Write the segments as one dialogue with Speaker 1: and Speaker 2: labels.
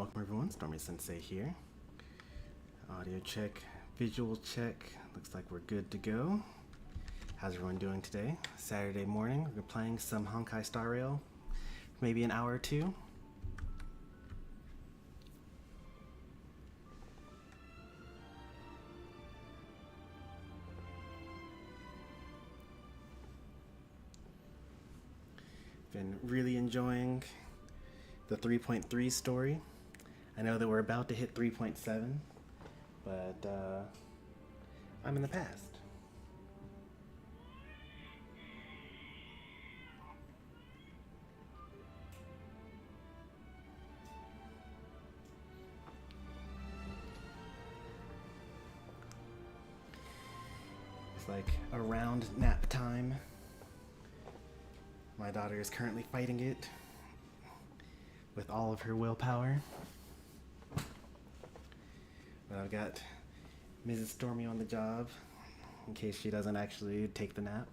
Speaker 1: Welcome everyone, Stormy Sensei here. Audio check, visual check. Looks like we're good to go. How's everyone doing today? Saturday morning, we're playing some Honkai Star Rail. Maybe an hour or two. Been really enjoying the 3.3 story. I know that we're about to hit 3.7, but I'm in the past. It's like around nap time. My daughter is currently fighting it with all of her willpower. But I've got Mrs. Stormy on the job in case she doesn't actually take the nap.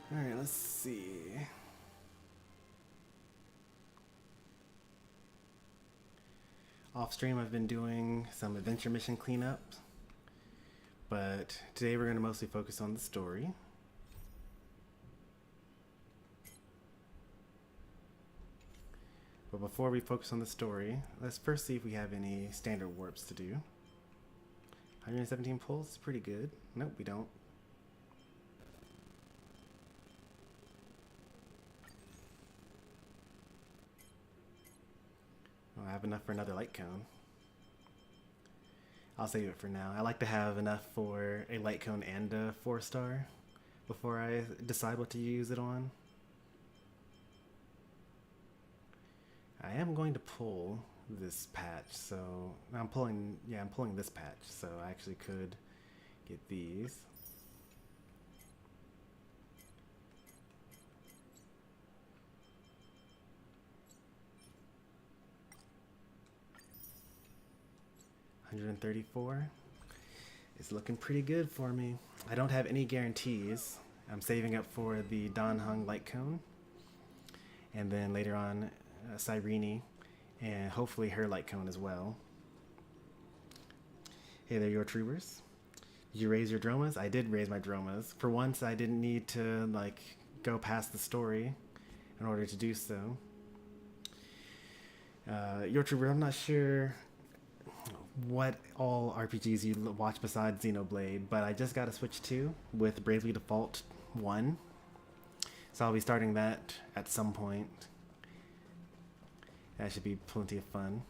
Speaker 1: Alright, let's see. Off stream, I've been doing some adventure mission cleanup, but today we're going to mostly focus on the story. But before we focus on the story, let's first see if we have any standard warps to do. 117 pulls is pretty good. Nope, we don't. I have enough for another light cone. I'll save it for now. I like to have enough for a light cone and a 4-star before I decide what to use it on. I am going to pull this patch, so I'm pulling this patch, so I actually could get these. $134. It's looking pretty good for me. I don't have any guarantees. I'm saving up for the Don Hung light cone, and then later on Cyrene, and hopefully her light cone as well. Hey there, your troopers. Did you raise your dromas? I did raise my dromas. For once, I didn't need to go past the story in order to do so. Your trooper, I'm not sure what all RPGs you watch besides Xenoblade, but I just got a Switch 2 with Bravely Default 1, so I'll be starting that at some point. That should be plenty of fun.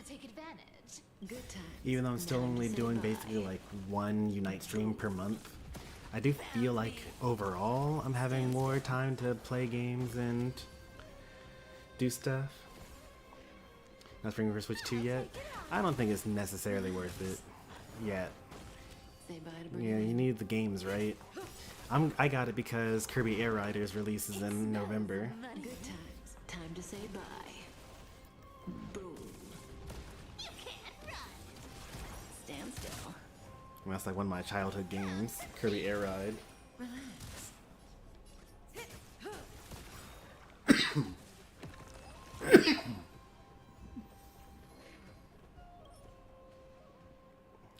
Speaker 2: Take advantage. Good time.
Speaker 1: Even though I'm still only doing basically like one Unite stream per month, I do feel like overall I'm having more time to play games and do stuff. Not spring for Switch 2 yet. I don't think it's necessarily worth it yet. Yeah, you need the games, right? I got it because Kirby Air Riders releases in November.
Speaker 2: Good times. Time to say bye. Boom.
Speaker 1: That's like one of my childhood games, Kirby Air Ride.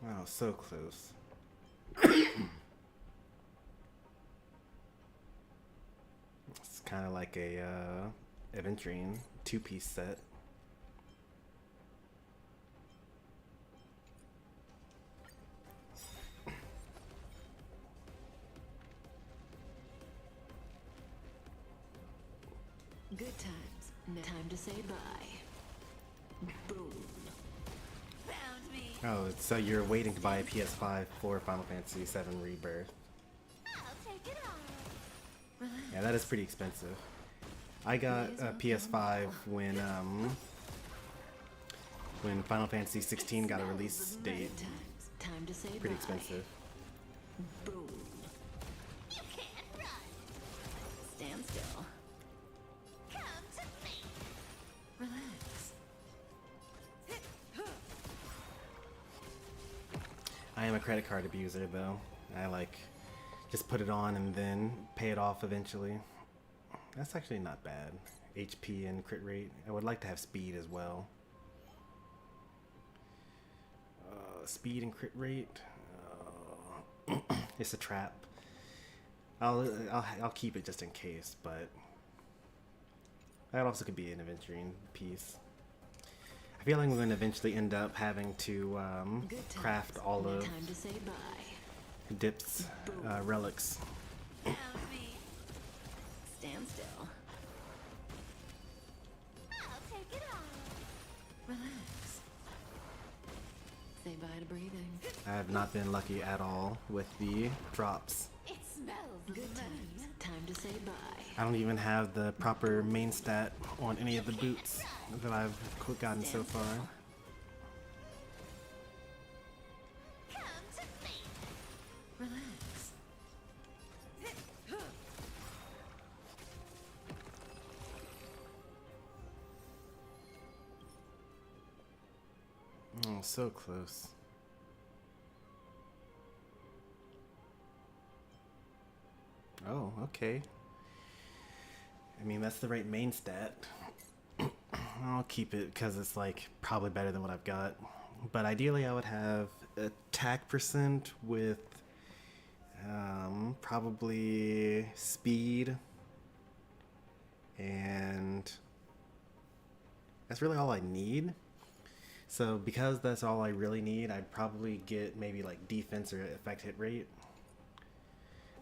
Speaker 1: Wow, so close. It's kind of like a adventuring 2-piece set.
Speaker 2: Good times. Time to say bye. Boom. Found me.
Speaker 1: Oh, so you're waiting to buy a PS5 for Final Fantasy VII Rebirth.
Speaker 2: I'll take it on.
Speaker 1: that is pretty expensive. I got a PS5 when Final Fantasy 16 got a release date.
Speaker 2: Time to say
Speaker 1: Pretty
Speaker 2: bye.
Speaker 1: expensive.
Speaker 2: Boom. You can't run. Stand still. Come to me. Relax.
Speaker 1: I am a credit card abuser though. I like just put it on and then pay it off eventually. That's actually not bad. HP and crit rate. I would like to have speed as well. Speed and crit rate. It's a trap. I'll keep it just in case, but that also could be an adventuring piece. I feel like we're going to eventually end up having to craft all of
Speaker 2: Time to say bye.
Speaker 1: Dip's relics.
Speaker 2: Stand still. I'll take it off. Relax. Say bye to breathing.
Speaker 1: I have not been lucky at all with the drops.
Speaker 2: It smells good times. Time to say bye.
Speaker 1: I don't even have the proper main stat on any of the boots that I've gotten so far.
Speaker 2: Come to me. Relax.
Speaker 1: Oh, so close. Oh, okay. I mean, that's the right main stat. I'll keep it because it's like probably better than what I've got. But ideally I would have attack percent with probably speed, and that's really all I need. So because that's all I really need, I'd probably get maybe like defense or effect hit rate.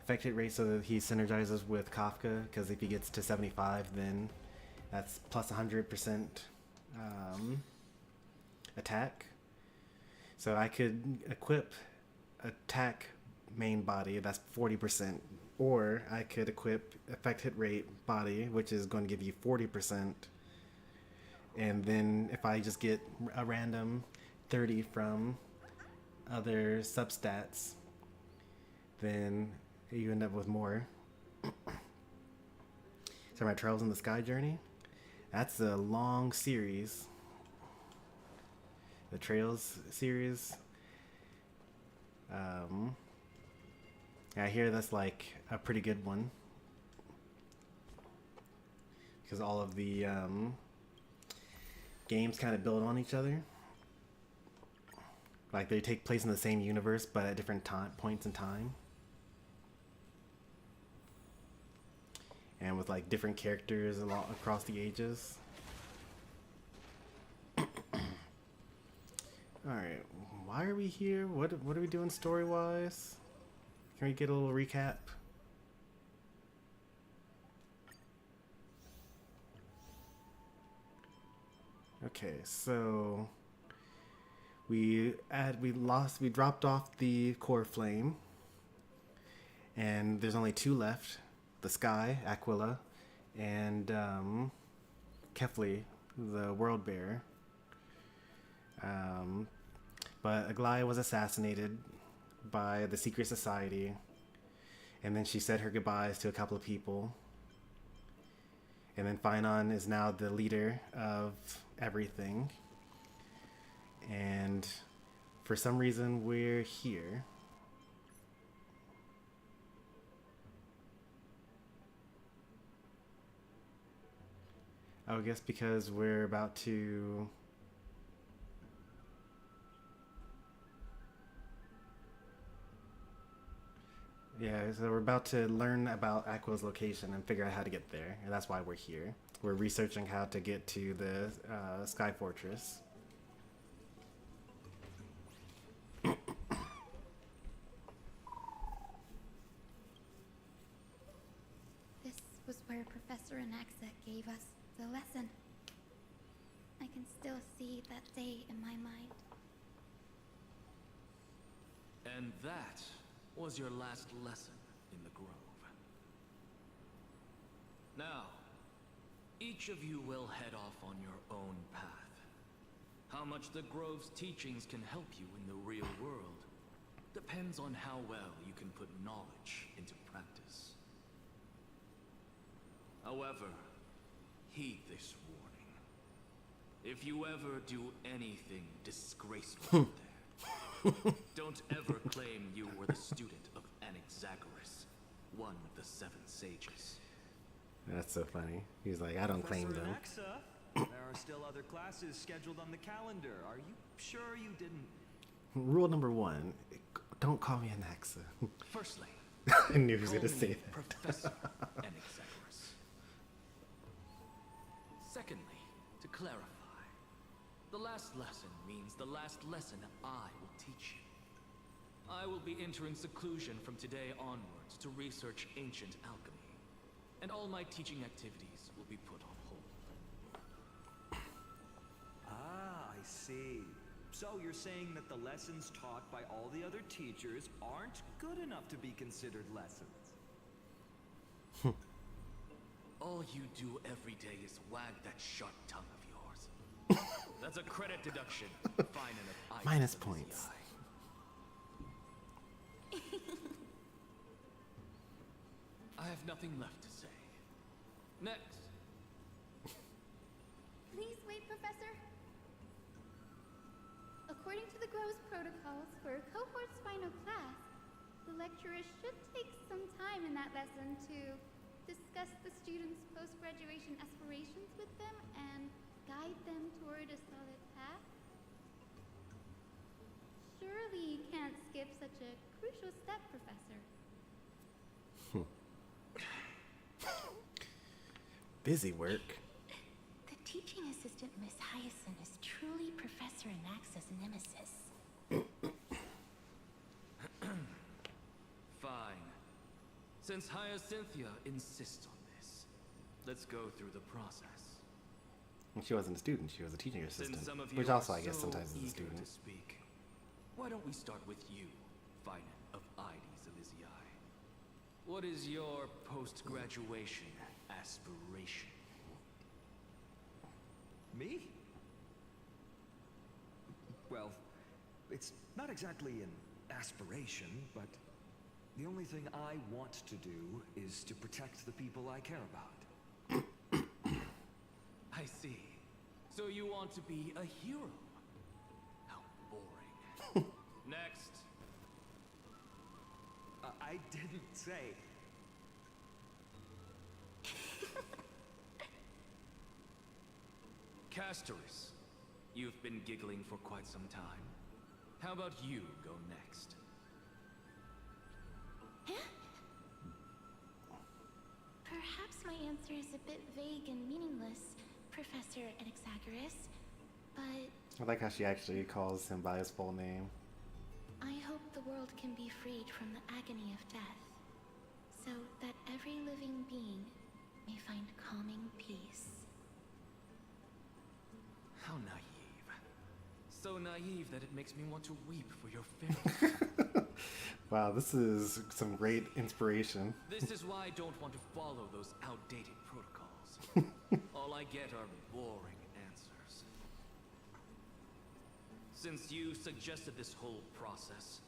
Speaker 1: Effect hit rate so that he synergizes with Kafka, because if he gets to 75 then that's plus 100% attack. So I could equip attack main body, that's 40%, or I could equip effect hit rate body, which is going to give you 40%, and then if I just get a random 30 from other substats, then you end up with more. So my Trails in the Sky journey, that's a long series. The Trails series. I hear that's like a pretty good one, because all of the games kind of build on each other. Like they take place in the same universe but at different points in time. And with like different characters across the ages. Alright, why are we here? What are we doing story-wise? Can we get a little recap? Okay, so we dropped off the core flame, and there's only two left: the Sky, Aquila, and Kefli, the World Bearer. But Aglaia was assassinated by the Secret Society, and then she said her goodbyes to a couple of people. And then Finon is now the leader of everything. And for some reason, we're here. I guess because we're about to... Yeah, so we're about to learn about Aqua's location and figure out how to get there. And that's why we're here. We're researching how to get to the Sky Fortress.
Speaker 3: This was where Professor Anaxa gave us the lesson. I can still see that day in my mind.
Speaker 4: And that was your last lesson in the Grove. Now, each of you will head off on your own path. How much the Grove's teachings can help you in the real world depends on how well you can put knowledge into practice. However, heed this warning. If you ever do anything disgraceful out there, don't ever claim you were the student of Anaxagoras, one of the 7 sages.
Speaker 1: That's so funny. He's like, I don't claim them.
Speaker 5: Alexa, there are still other classes scheduled on the calendar. Are you sure you didn't?
Speaker 1: Rule number 1, don't call me an Axa.
Speaker 4: Firstly,
Speaker 1: I knew he was
Speaker 4: call
Speaker 1: going to say
Speaker 4: me
Speaker 1: that.
Speaker 4: Professor Anaxagoras. Secondly, to clarify, the last lesson means the last lesson I will teach you. I will be entering seclusion from today onwards to research ancient alchemy, and all my teaching activities will be put on hold.
Speaker 5: Ah, I see. So you're saying that the lessons taught by all the other teachers aren't good enough to be considered lessons?
Speaker 4: All you do every day is wag that sharp tongue of yours. That's a credit deduction. Fine enough.
Speaker 1: Minus points.
Speaker 4: I have nothing left to say. Next.
Speaker 3: Please wait, Professor. According to the Grove's protocols for a cohort's final class, the lecturer should take some time in that lesson to discuss the students' post-graduation aspirations with them and guide them toward a solid path. Surely you can't skip such a crucial step, Professor.
Speaker 1: Busy work.
Speaker 2: The teaching assistant, Miss Hyacinth, is truly Professor Anaxa's nemesis.
Speaker 4: Fine. Since Hyacinthia insists on this, let's go through the process.
Speaker 1: She wasn't a student, she was a teaching assistant.
Speaker 4: Since some of you
Speaker 1: Which also,
Speaker 4: are
Speaker 1: I guess,
Speaker 4: so
Speaker 1: sometimes is a
Speaker 4: eager
Speaker 1: student.
Speaker 4: to speak, why don't we start with you, Finan of Ides Elysiae? What is your post-graduation aspiration?
Speaker 5: Me? Well, it's not exactly an aspiration, but the only thing I want to do is to protect the people I care about.
Speaker 4: I see. So you want to be a hero? How boring. Next.
Speaker 5: I didn't say.
Speaker 4: Castoris, you've been giggling for quite some time. How about you go next?
Speaker 2: Perhaps my answer is a bit vague and meaningless, Professor Anaxagoras, but
Speaker 1: I like how she actually calls him by his full name.
Speaker 2: I hope the world can be freed from the agony of death, so that every living being may find calming peace.
Speaker 4: How naive. So naive that it makes me want to weep for your fairy.
Speaker 1: Wow, this is some great inspiration.
Speaker 4: This is why I don't want to follow those outdated protocols. All I get are boring answers. Since you suggested this whole process,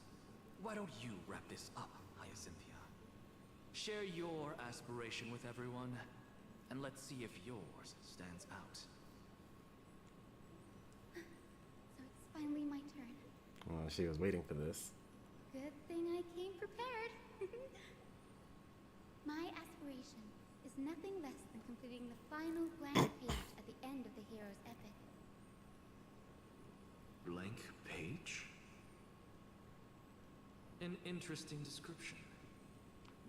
Speaker 4: why don't you wrap this up, Hyacinthia? Share your aspiration with everyone, and let's see if yours stands out.
Speaker 3: So it's finally my turn.
Speaker 1: Well, she was waiting for this.
Speaker 3: Good thing I came prepared. My aspiration is nothing less than completing the final blank page at the end of the hero's epic.
Speaker 4: Blank page? An interesting description.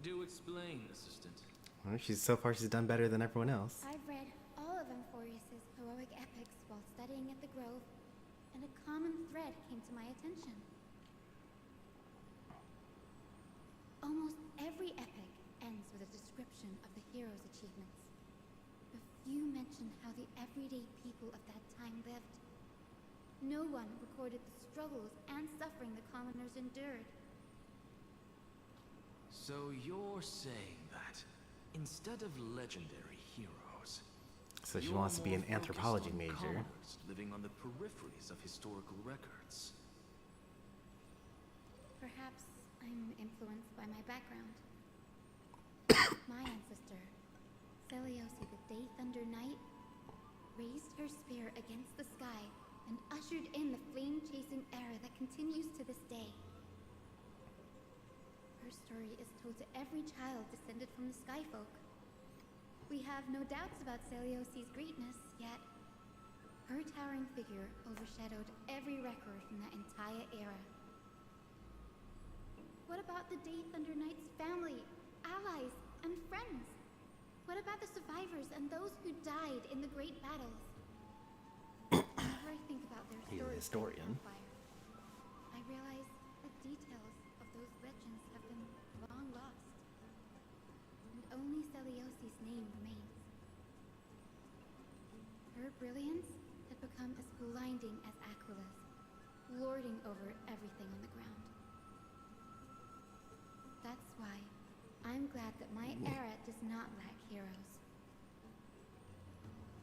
Speaker 4: Do explain, assistant.
Speaker 1: Well, so far she's done better than everyone else.
Speaker 3: I've read all of Emphorius's heroic epics while studying at the Grove, and a common thread came to my attention. Almost every epic ends with a description of the hero's achievements. But few mention how the everyday people of that time lived. No one recorded the struggles and suffering the commoners endured.
Speaker 4: So you're saying that Instead of legendary heroes,
Speaker 1: So she
Speaker 4: you're
Speaker 1: wants to be
Speaker 4: more
Speaker 1: an
Speaker 4: focused
Speaker 1: anthropology
Speaker 4: on
Speaker 1: major.
Speaker 4: commoners living on the peripheries of historical records.
Speaker 3: Perhaps I'm influenced by my background. My ancestor, Seliosi the Day Thunder Knight, raised her spear against the sky and ushered in the flame-chasing era that continues to this day. Her story is told to every child descended from the Skyfolk. We have no doubts about Seliosi's greatness, yet her towering figure overshadowed every record from that entire era. What about the Day Thunder Knight's family, allies, and friends? What about the survivors and those who died in the great battles? Whenever I think about their
Speaker 1: He's a
Speaker 3: stories,
Speaker 1: historian.
Speaker 3: I realize the details of those legends have been long lost, and only Seliosi's name remains. Her brilliance had become as blinding as Aquila's, lording over everything on the ground. That's why I'm glad that my era does not lack heroes.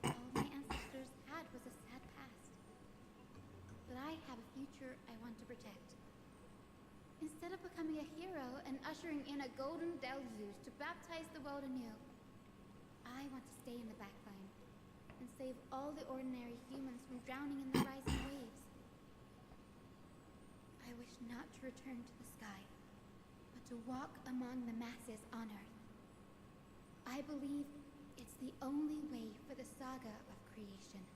Speaker 3: All my ancestors had was a sad past. But I have a future I want to protect. Instead of becoming a hero and ushering in a golden deluge to baptize the world anew, I want to stay in the backline and save all the ordinary humans from drowning in the rising waves. I wish not to return to the sky, but to walk among the masses on Earth. I believe it's the only way for the saga of creation.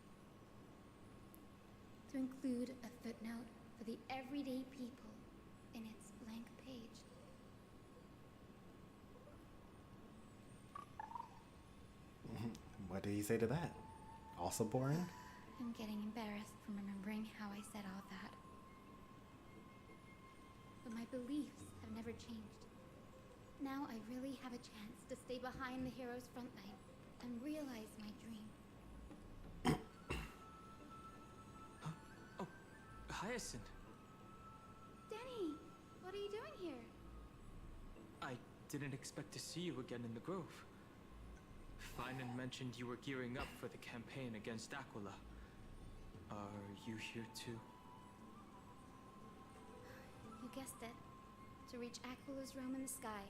Speaker 3: To include a footnote for the everyday people in its blank page.
Speaker 1: What did he say to that? Also boring?
Speaker 3: I'm getting embarrassed from remembering how I said all that. But my beliefs have never changed. Now I really have a chance to stay behind the hero's front line and realize my dream.
Speaker 4: Oh, Hyacinth.
Speaker 3: Danny, what are you doing here?
Speaker 4: I didn't expect to see you again in the Grove. Finan mentioned you were gearing up for the campaign against Aquila. Are you here too?
Speaker 3: You guessed it. To reach Aquila's realm in the sky,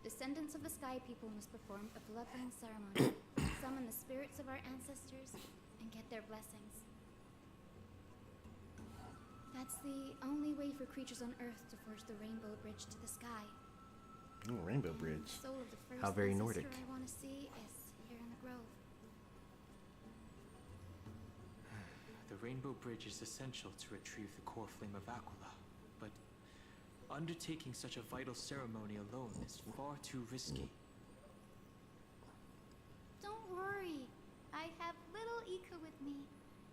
Speaker 3: descendants of the Sky People must perform a bloodline ceremony, summon the spirits of our ancestors, and get their blessings. That's the only way for creatures on Earth to forge the Rainbow Bridge to the sky.
Speaker 1: Ooh, Rainbow
Speaker 3: And
Speaker 1: Bridge.
Speaker 3: the soul of the first
Speaker 1: How very
Speaker 3: ancestor
Speaker 1: Nordic.
Speaker 3: I want to see is here in the Grove.
Speaker 4: The Rainbow Bridge is essential to retrieve the core flame of Aquila, but undertaking such a vital ceremony alone is far too risky.
Speaker 3: Don't worry. I have little Ika with me.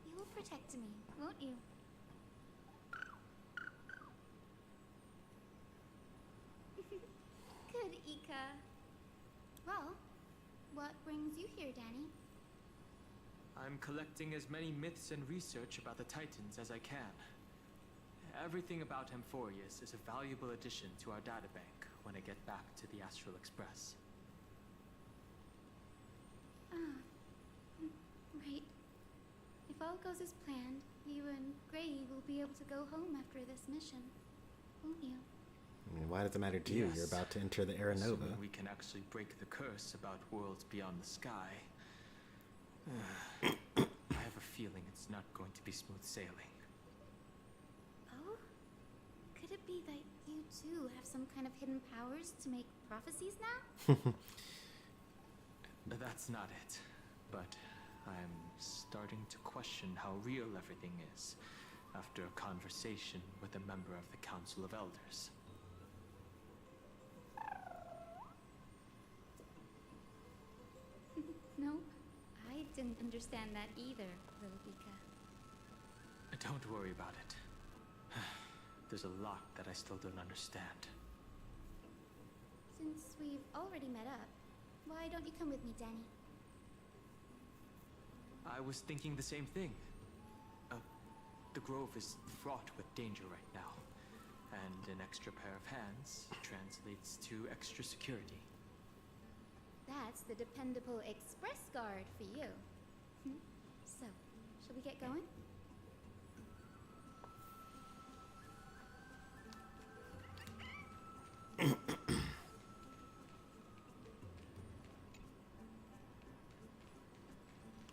Speaker 3: You will protect me, won't you? Good, Ika. Well, what brings you here, Danny?
Speaker 4: I'm collecting as many myths and research about the Titans as I can. Everything about Amphorius is a valuable addition to our databank when I get back to the Astral Express.
Speaker 3: Right. If all goes as planned, you and Gray will be able to go home after this mission, won't you?
Speaker 1: I mean, why does it matter to you?
Speaker 4: Yes.
Speaker 1: You're about to enter the Era Nova.
Speaker 4: Assuming we can actually break the curse about worlds beyond the sky. I have a feeling it's not going to be smooth sailing.
Speaker 3: Oh? Could it be that you too have some kind of hidden powers to make prophecies now?
Speaker 4: That's not it, but I'm starting to question how real everything is after a conversation with a member of the Council of Elders.
Speaker 3: Nope. I didn't understand that either, little Ika.
Speaker 4: Don't worry about it. There's a lot that I still don't understand.
Speaker 3: Since we've already met up, why don't you come with me, Danny?
Speaker 4: I was thinking the same thing. The Grove is fraught with danger right now, and an extra pair of hands translates to extra security.
Speaker 3: That's the dependable express guard for you. So, shall we get going?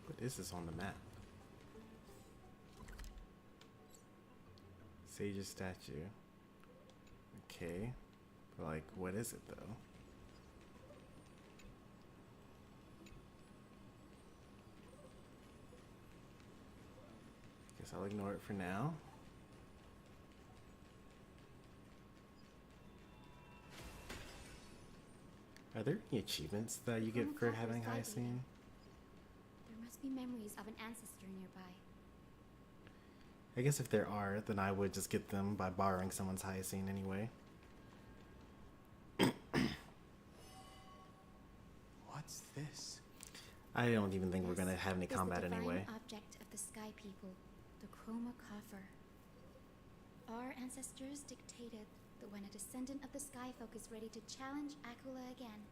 Speaker 1: What is this on the map? Sage's statue. Okay. But like, what is it though? Guess I'll ignore it for now. Are there any achievements that you get for having high scene?
Speaker 3: There must be memories of an ancestor nearby.
Speaker 1: I guess if there are, then I would just get them by borrowing someone's high scene anyway.
Speaker 6: What's this?
Speaker 1: I don't even think we're gonna have any
Speaker 3: This is
Speaker 1: combat
Speaker 3: the divine
Speaker 1: anyway.
Speaker 3: object of the sky people, the chroma coffer. Our ancestors dictated that when a descendant of the sky folk is ready to challenge Akula again,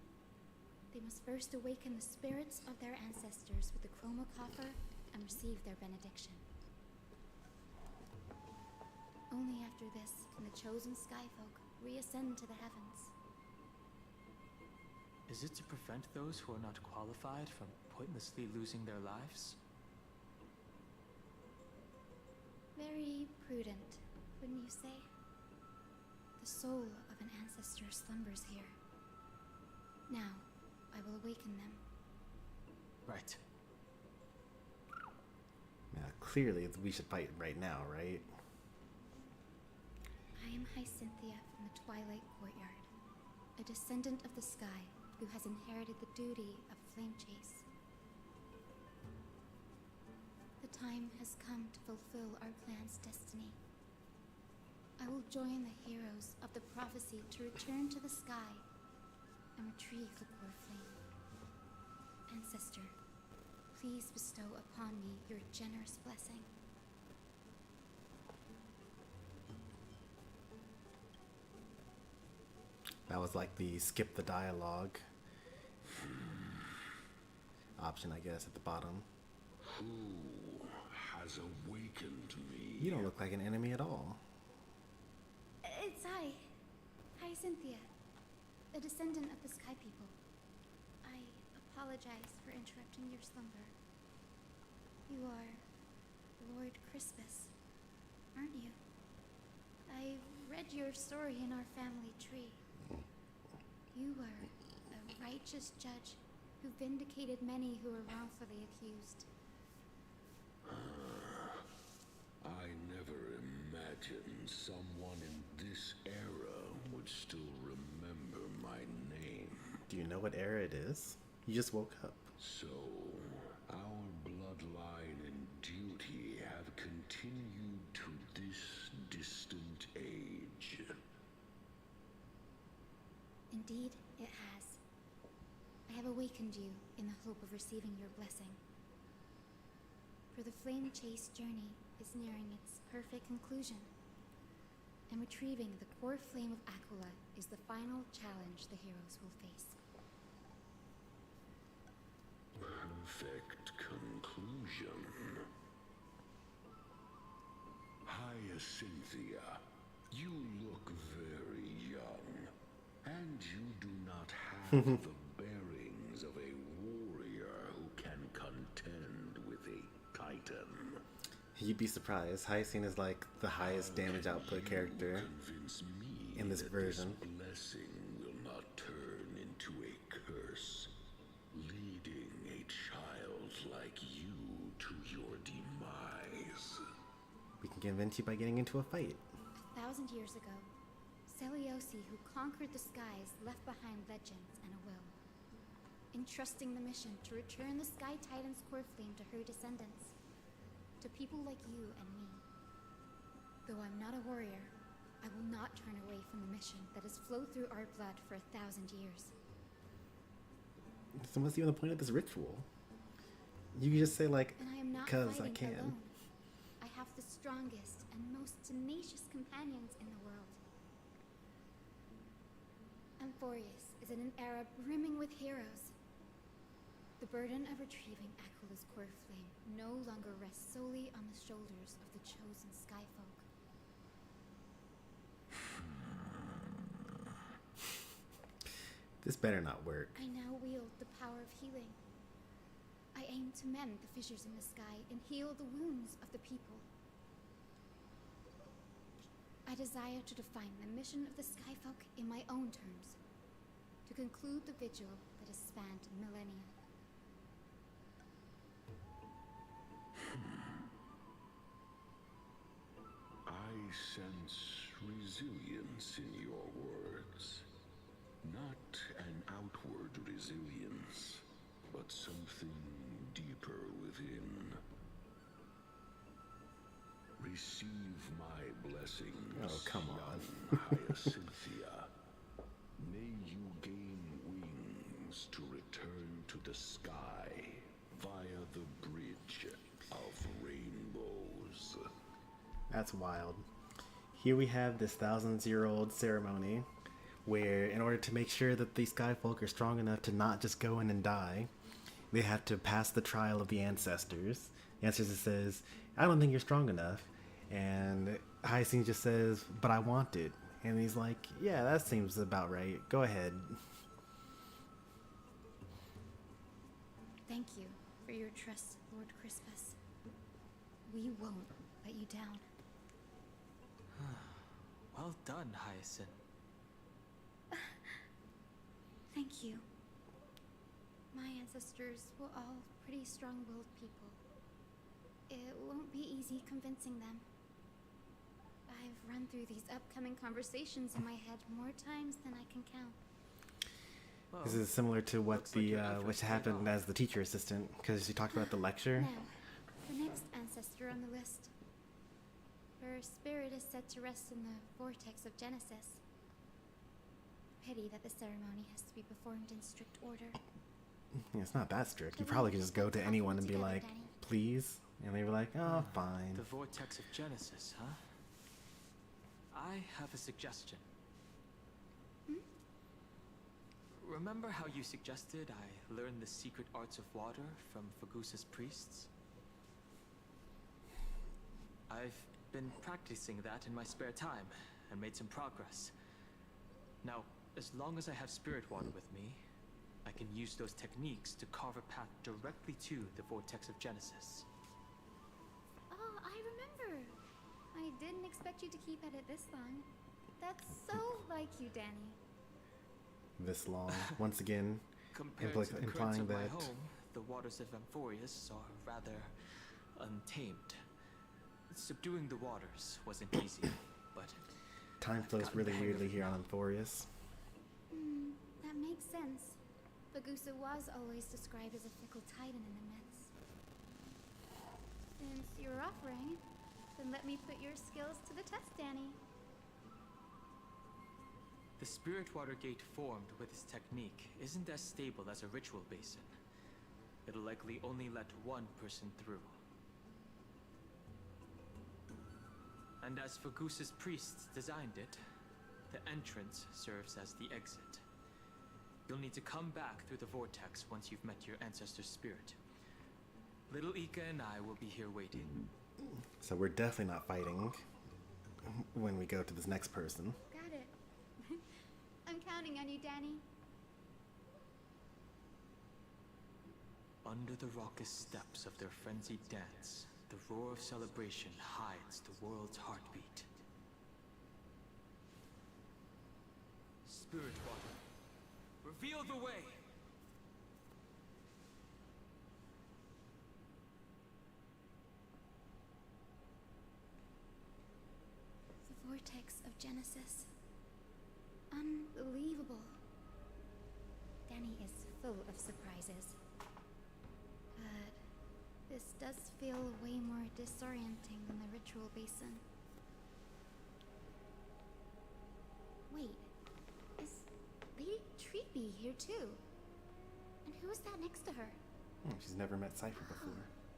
Speaker 3: they must first awaken the spirits of their ancestors with the chroma coffer and receive their benediction. Only after this can the chosen sky folk reascend to the heavens.
Speaker 6: Is it to prevent those who are not qualified from pointlessly losing their lives?
Speaker 3: Very prudent, wouldn't you say? The soul of an ancestor slumbers here. Now, I will awaken them.
Speaker 6: Right.
Speaker 1: Now, clearly we should fight right now, right?
Speaker 3: I am Hyacinthia from the Twilight Courtyard, a descendant of the sky who has inherited the duty of flame chase. The time has come to fulfill our clan's destiny. I will join the heroes of the prophecy to return to the sky and retrieve the core flame. Ancestor, please bestow upon me your generous blessing.
Speaker 1: That was like the skip the dialogue option, I guess, at the bottom.
Speaker 7: Who has awakened me?
Speaker 1: You don't look like an enemy at all.
Speaker 3: It's I, Hyacinthia, a descendant of the Sky People. I apologize for interrupting your slumber. You are Lord Crispus, aren't you? I read your story in our family tree. You were a righteous judge who vindicated many who were wrongfully accused.
Speaker 7: I never imagined someone in this era would still remember my name.
Speaker 1: Do you know what era it is? You just woke up.
Speaker 7: So, our bloodline and duty have continued to this distant age.
Speaker 3: Indeed, it has. I have awakened you in the hope of receiving your blessing. For the flame chase journey is nearing its perfect conclusion, and retrieving the core flame of Akula is the final challenge the heroes will face.
Speaker 7: Perfect conclusion. Hyacinthia, you look very young, and you do not have the bearings of a warrior who can contend with a titan.
Speaker 1: You'd be surprised. Hyacinth is like the highest damage output character
Speaker 7: Convince me
Speaker 1: in this
Speaker 7: that
Speaker 1: version.
Speaker 7: This blessing will not turn into a curse, leading a child like you to your demise.
Speaker 1: We can convince you by getting into a fight.
Speaker 3: 1,000 years ago, Seliosi, who conquered the skies, left behind legends and a will, entrusting the mission to return the Sky Titan's core flame to her descendants, to people like you and me. Though I'm not a warrior, I will not turn away from the mission that has flowed through our blood for 1,000 years.
Speaker 1: So what's even the point of this ritual? You can just say like,
Speaker 3: And I am not
Speaker 1: because I
Speaker 3: fighting
Speaker 1: can.
Speaker 3: alone. I have the strongest and most tenacious companions in the world. Amphorius is in an era brimming with heroes, The burden of retrieving Aquala's core flame no longer rests solely on the shoulders of the chosen Skyfolk.
Speaker 1: This better not work.
Speaker 3: I now wield the power of healing. I aim to mend the fissures in the sky and heal the wounds of the people. I desire to define the mission of the Skyfolk in my own terms, to conclude the vigil that has spanned millennia.
Speaker 7: I sense resilience in your words. Not an outward resilience, but something deeper within. Receive my blessings,
Speaker 1: Oh, come on.
Speaker 7: young Hyacinthia. May you gain wings to return to the sky via the bridge of rainbows.
Speaker 1: That's wild. Here we have this thousands-year-old ceremony where, in order to make sure that these Skyfolk are strong enough to not just go in and die, they have to pass the trial of the ancestors. The ancestor says, I don't think you're strong enough. And Hyacinth just says, but I want it. And he's like, yeah, that seems about right. Go ahead.
Speaker 3: Thank you for your trust, Lord Crispus. We won't let you down.
Speaker 6: Well done, Hyacinth.
Speaker 3: Thank you. My ancestors were all pretty strong-willed people. It won't be easy convincing them. I've run through these upcoming conversations in my head more times than I can count.
Speaker 6: Well,
Speaker 1: This is similar to what
Speaker 6: looks like
Speaker 1: the
Speaker 6: your efforts
Speaker 1: which
Speaker 6: paid
Speaker 1: happened
Speaker 6: off.
Speaker 1: as the teacher assistant, because she talked about the lecture.
Speaker 3: Now, the next ancestor on the list. Her spirit is said to rest in the vortex of Genesis. Pity that the ceremony has to be performed in strict order.
Speaker 1: Yeah, it's not that strict. You
Speaker 3: So
Speaker 1: probably
Speaker 3: we
Speaker 1: could just go to
Speaker 3: talk
Speaker 1: anyone and be
Speaker 3: together,
Speaker 1: like,
Speaker 3: Danny.
Speaker 1: please? And they were like, oh, fine.
Speaker 6: The vortex of Genesis, huh? I have a suggestion. Remember how you suggested I learn the secret arts of water from Fagusa's priests? I've been practicing that in my spare time and made some progress. Now, as long as I have spirit water with me, I can use those techniques to carve a path directly to the vortex of Genesis.
Speaker 3: Oh, I remember. I didn't expect you to keep at it this long. That's so like you, Danny.
Speaker 1: This long. Once again,
Speaker 6: Compared
Speaker 1: Impli-
Speaker 6: to the currents
Speaker 1: implying
Speaker 6: of my
Speaker 1: that-
Speaker 6: home, the waters of Amphorius are rather untamed. Subduing the waters wasn't easy, but
Speaker 1: time
Speaker 6: I've
Speaker 1: flows
Speaker 6: gotten
Speaker 1: really
Speaker 6: the hang of
Speaker 1: weirdly
Speaker 6: it
Speaker 1: here
Speaker 6: now.
Speaker 1: on Amphorius.
Speaker 3: That makes sense. Fagusa was always described as a fickle titan in the myths. Since you're offering, then let me put your skills to the test, Danny.
Speaker 6: the spirit water gate formed with this technique isn't as stable as a ritual basin. It'll likely only let one person through. And as Fagusa's priests designed it, the entrance serves as the exit. You'll need to come back through the vortex once you've met your ancestor's spirit. Little Ika and I will be here waiting.
Speaker 1: So we're definitely not fighting when we go to this next person.
Speaker 3: Got it. I'm counting on you, Danny.
Speaker 6: Under the raucous steps of their frenzied dance, the roar of celebration hides the world's heartbeat. Spirit water, reveal the way!
Speaker 3: The vortex of Genesis. Unbelievable. Danny is full of surprises. But this does feel way more disorienting than the ritual basin. Wait, is Lady Treepy here too? And who is that next to her?
Speaker 1: She's never met Cypher before.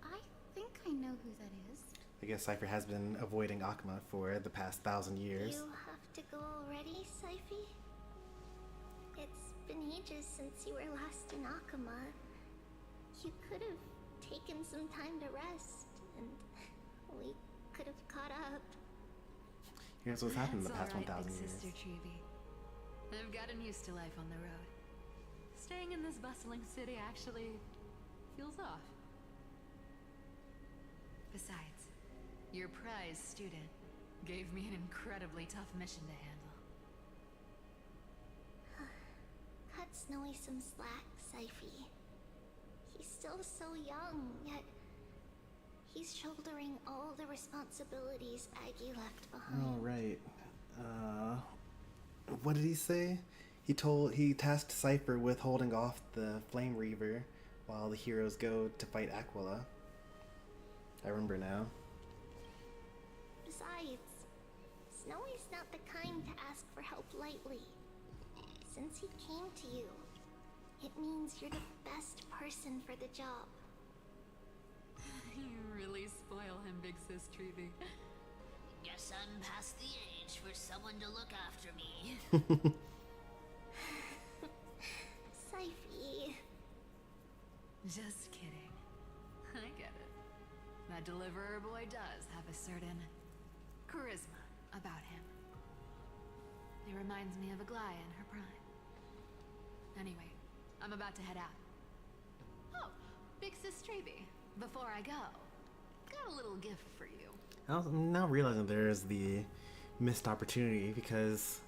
Speaker 3: I think I know who that is.
Speaker 1: I guess Cypher has been avoiding Akama for the past 1,000 years.
Speaker 2: You have to go already, Syphie? It's been ages since you were last in Akama. You could have taken some time to rest, and we could have caught up.
Speaker 1: Here's what's happened in the
Speaker 8: That's
Speaker 1: past
Speaker 8: all right,
Speaker 1: 1,000
Speaker 8: big
Speaker 1: years.
Speaker 8: Sister Treevy. I've gotten used to life on the road. Staying in this bustling city actually feels off. Besides, your prize student gave me an incredibly tough mission to handle.
Speaker 2: Cut Snowy some slack, Syphie. He's still so young, yet he's shouldering all the responsibilities Aggie left behind.
Speaker 1: Oh, right. What did he say? He tasked Cypher with holding off the Flame Reaver while the heroes go to fight Aquila. I remember now.
Speaker 2: Besides, Snowy's not the kind to ask for help lightly. Since he came to you, it means you're the best person for the job.
Speaker 8: You really spoil him, big sis Treevy.
Speaker 9: Guess I'm past the age for someone to look after me.
Speaker 2: Syphie.
Speaker 8: Just kidding. I get it. That deliverer boy does have a certain charisma about him. He reminds me of Aglaia in her prime. Anyway, I'm about to head out. Oh, big sis Treevy, before I go, got a little gift for you.
Speaker 1: I'm now realizing there is the missed opportunity because,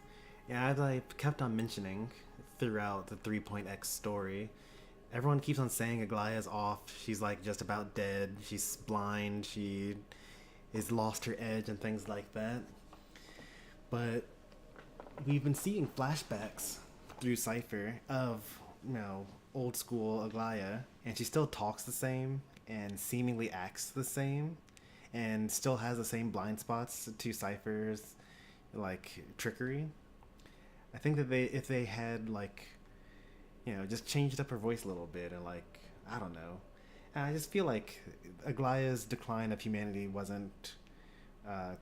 Speaker 1: yeah, as I kept on mentioning throughout the 3.x story, everyone keeps on saying Aglaia's off. She's like just about dead. She's blind. She is lost her edge and things like that. But we've been seeing flashbacks through Cypher of, old school Aglaia, and she still talks the same and seemingly acts the same and still has the same blind spots to Cypher's trickery. I think that if they had just changed up her voice a little bit and I don't know. I just feel like Aglaia's decline of humanity wasn't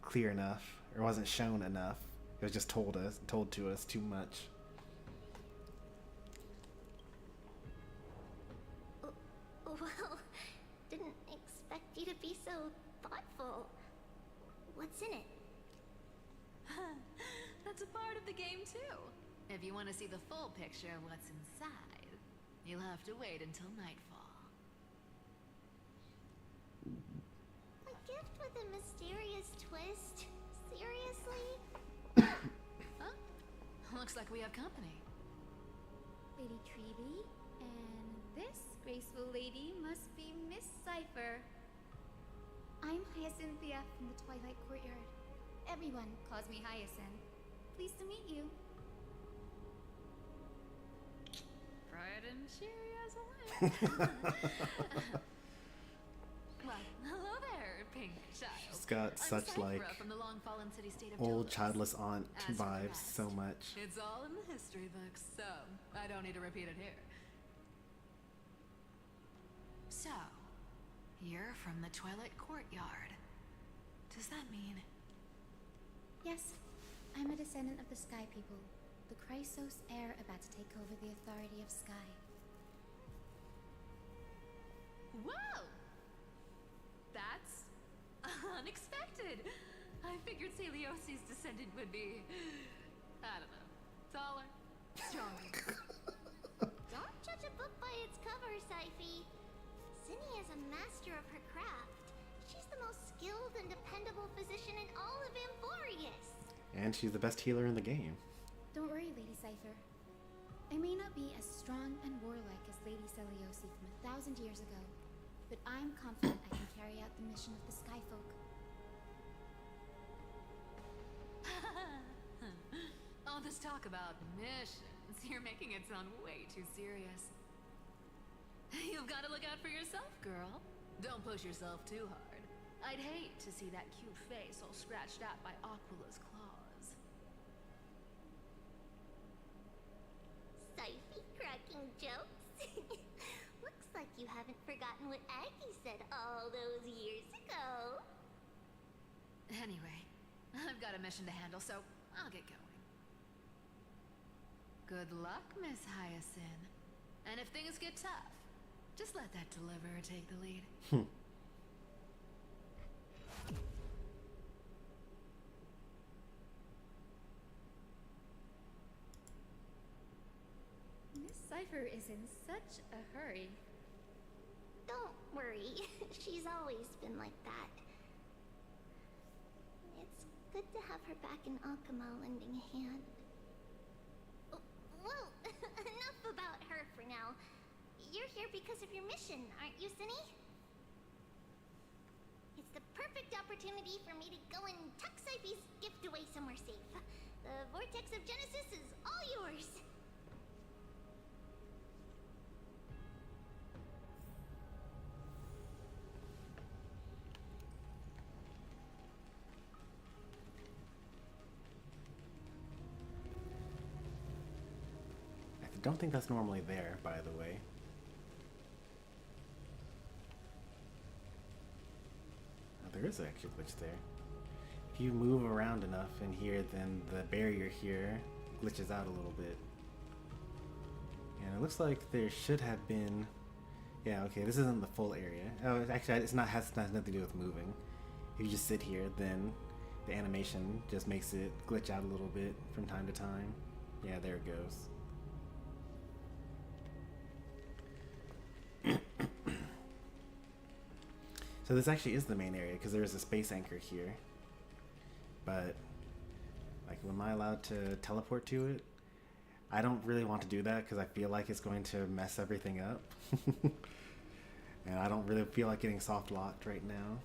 Speaker 1: clear enough or wasn't shown enough. It was just told to us too much.
Speaker 2: Well, didn't expect you to be so thoughtful. What's in it?
Speaker 8: That's a part of the game too. If you want to see the full picture of what's inside, you'll have to wait until nightfall.
Speaker 2: A gift with a mysterious twist? Seriously?
Speaker 8: Huh? Looks like we have company.
Speaker 3: Lady Treevy, and this graceful lady must be Miss Cypher. I'm Hyacinthia from the Twilight Courtyard. Everyone calls me Hyacinth. Pleased to meet you.
Speaker 8: Bright and cheery as a lamp. Well, hello there, pink child.
Speaker 1: She's got
Speaker 8: I'm
Speaker 1: such
Speaker 8: Cypher from the long-fallen city-state of
Speaker 1: old
Speaker 8: Dolos.
Speaker 1: childless aunt
Speaker 8: As for the
Speaker 1: vibes
Speaker 8: rest,
Speaker 1: so much.
Speaker 8: It's all in the history books, so I don't need to repeat it here. So, you're from the Twilight Courtyard. Does that mean?
Speaker 3: Yes, I'm a descendant of the Sky People, the Chrysos heir about to take over the authority of Sky.
Speaker 8: Whoa! That's unexpected. I figured Celiosi's descendant would be, I don't know, taller, stronger.
Speaker 2: Don't judge a book by its cover, Syphie. Zinni is a master of her craft. She's the most skilled and dependable physician in all of Amphorius.
Speaker 1: And she's the best healer in the game.
Speaker 3: Don't worry, Lady Cypher. I may not be as strong and warlike as Lady Celiosi from 1,000 years ago, but I'm confident I can carry out the mission of the Sky Folk.
Speaker 8: All this talk about missions, you're making it sound way too serious. You've got to look out for yourself, girl. Don't push yourself too hard. I'd hate to see that cute face all scratched out by Aquila's claws.
Speaker 2: Syphie cracking jokes? Looks like you haven't forgotten what Aggie said all those years ago.
Speaker 8: Anyway, I've got a mission to handle, so I'll get going. Good luck, Miss Hyacinth. And if things get tough, Just let that deliverer take the lead.
Speaker 3: Miss Cypher is in such a hurry.
Speaker 2: Don't worry, she's always been like that. It's good to have her back in Akuma lending a hand. Oh, well, enough about her for now. You're here because of your mission, aren't you, Cinny? It's the perfect opportunity for me to go and tuck Cyphy's gift away somewhere safe. The Vortex of Genesis is all yours.
Speaker 1: I don't think that's normally there, by the way. Oh, there is actually a glitch there. If you move around enough in here, then the barrier here glitches out a little bit. And it looks like there should have been... Yeah, okay, this isn't the full area. Oh, actually, it's not has nothing to do with moving. If you just sit here, then the animation just makes it glitch out a little bit from time to time. Yeah, there it goes. So this actually is the main area because there is a space anchor here. But, like, am I allowed to teleport to it? I don't really want to do that because I feel like it's going to mess everything up. And I don't really feel like getting soft locked right now.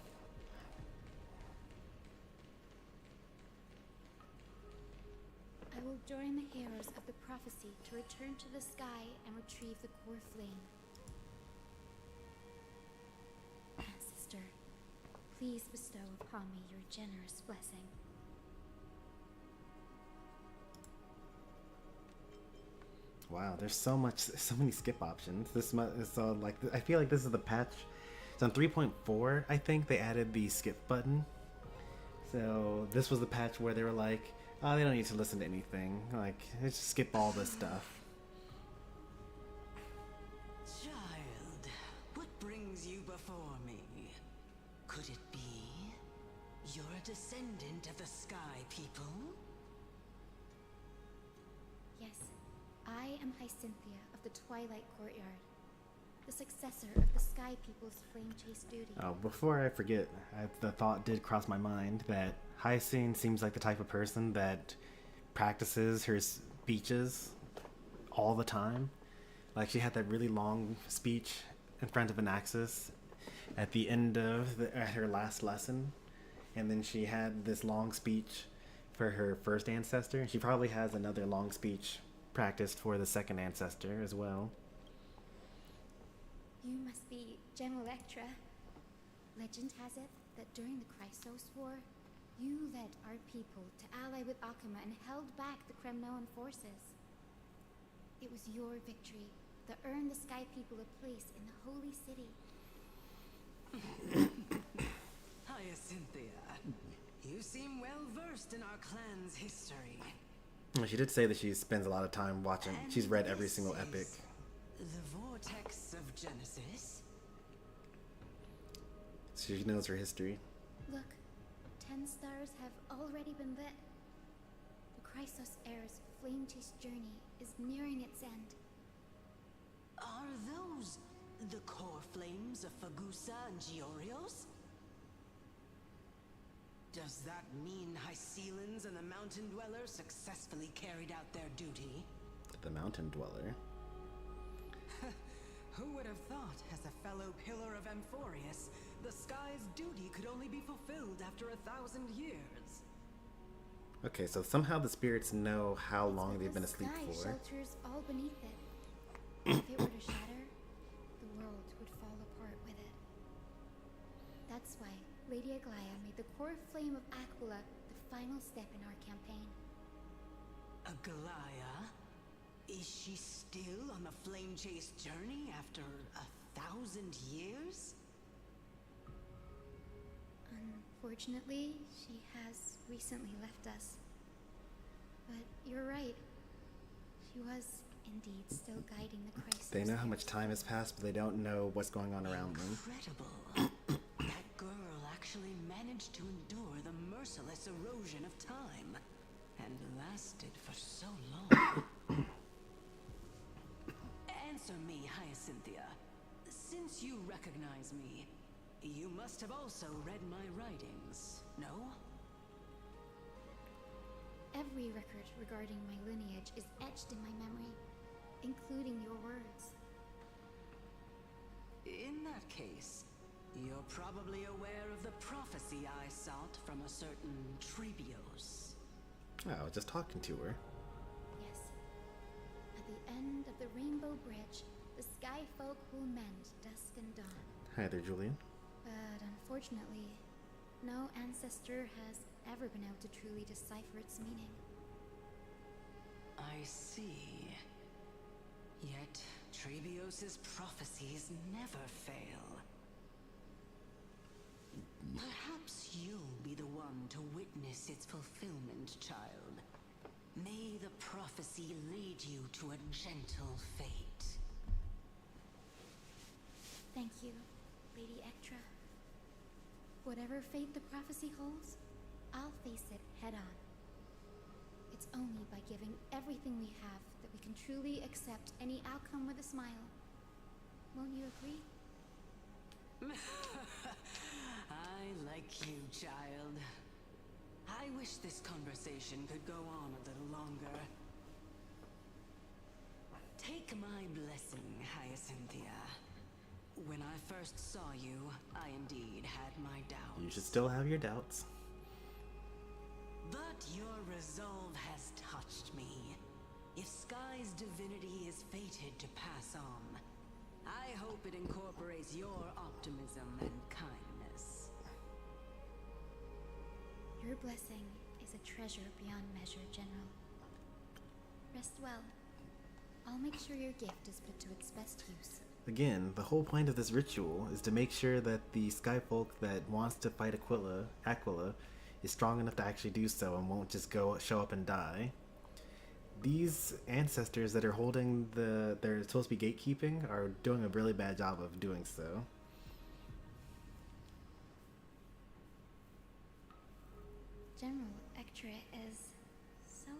Speaker 3: I will join the heroes of the prophecy to return to the sky and retrieve the core flame. Sister, please bestow upon me your generous blessing.
Speaker 1: Wow, there's so many skip options. This is so like I feel like this is the patch. It's on 3.4. I think they added the skip button. So this was the patch where they were like, oh, they don't need to listen to anything. Like, let's just skip all this stuff.
Speaker 10: Child, what brings you before me? Could it be you're a descendant of the Sky People?
Speaker 3: Yes, I am Hyacinthia of the Twilight Courtyard, the successor of the Sky People's Flame Chase duty.
Speaker 1: Oh, before I forget, the thought did cross my mind that Hyacinth seems like the type of person that practices her speeches all the time. Like, she had that really long speech in front of an axis at the end of her last lesson, and then she had this long speech for her first ancestor, and she probably has another long speech practiced for the second ancestor as well.
Speaker 3: You must be Gem Electra. Legend has it that during the Chrysos War, you led our people to ally with Akuma and held back the Kremnoan forces. It was your victory that earned the Sky People a place in the Holy City.
Speaker 10: Hyacinthia, you seem well versed in our clan's history.
Speaker 1: Well, she did say that she spends a lot of time watching.
Speaker 10: And
Speaker 1: She's read every
Speaker 10: this
Speaker 1: single
Speaker 10: is
Speaker 1: epic.
Speaker 10: The Vortex of Genesis?
Speaker 1: So she knows her history.
Speaker 3: Look, 10 stars have already been lit. The Chrysos Heir's flame chase journey is nearing its end.
Speaker 10: Are those the core flames of Fagusa and Giorios? Does that mean Hycelans and the Mountain Dweller successfully carried out their duty?
Speaker 1: The Mountain Dweller.
Speaker 10: Who would have thought, as a fellow pillar of Amphorius, the sky's duty could only be fulfilled after 1,000 years?
Speaker 1: Okay, so somehow the spirits know how
Speaker 3: It's
Speaker 1: long
Speaker 3: what
Speaker 1: they've been
Speaker 3: the
Speaker 1: asleep
Speaker 3: sky
Speaker 1: for.
Speaker 3: shelters all beneath it. If it were to shatter, the world would fall apart with it. That's why Lady Aglaya made the core flame of Aquila the final step in our campaign.
Speaker 10: Aglaya? Is she still on the flame chase journey after 1,000 years?
Speaker 3: Unfortunately, she has recently left us. But you're right. She was indeed still guiding the crisis.
Speaker 1: They know how much time has passed, but they don't know what's going on around them.
Speaker 10: Incredible. That girl actually managed to endure the merciless erosion of time, and lasted for so long. Answer me, Hyacinthia. Since you recognize me, you must have also read my writings, no?
Speaker 3: Every record regarding my lineage is etched in my memory, including your words.
Speaker 10: In that case, you're probably aware of the prophecy I sought from a certain Trebios.
Speaker 1: Oh, I was just talking to her.
Speaker 3: Yes. At the end of the Rainbow Bridge, the sky folk will mend dusk and dawn.
Speaker 1: Hi there, Julian.
Speaker 3: But unfortunately, no ancestor has ever been able to truly decipher its meaning.
Speaker 10: I see. Yet, Trebios' prophecies never fail. Perhaps you'll be the one to witness its fulfillment, child. May the prophecy lead you to a gentle fate.
Speaker 3: Thank you, Lady Ectra. Whatever fate the prophecy holds, I'll face it head on. It's only by giving everything we have that we can truly accept any outcome with a smile. Won't you agree?
Speaker 10: I like you, child. I wish this conversation could go on a little longer. Take my blessing, Hyacinthia. When I first saw you, I indeed had my doubts.
Speaker 1: You should still have your doubts.
Speaker 10: But your resolve has touched me. If Sky's divinity is fated to pass on, I hope it incorporates your optimism and kindness.
Speaker 3: Your blessing is a treasure beyond measure, General. Rest well. I'll make sure your gift is put to its best use.
Speaker 1: Again, the whole point of this ritual is to make sure that the skyfolk that wants to fight Aquila is strong enough to actually do so and won't just show up and die. These ancestors that are holding they're supposed to be gatekeeping are doing a really bad job of doing so.
Speaker 3: General Ectra is so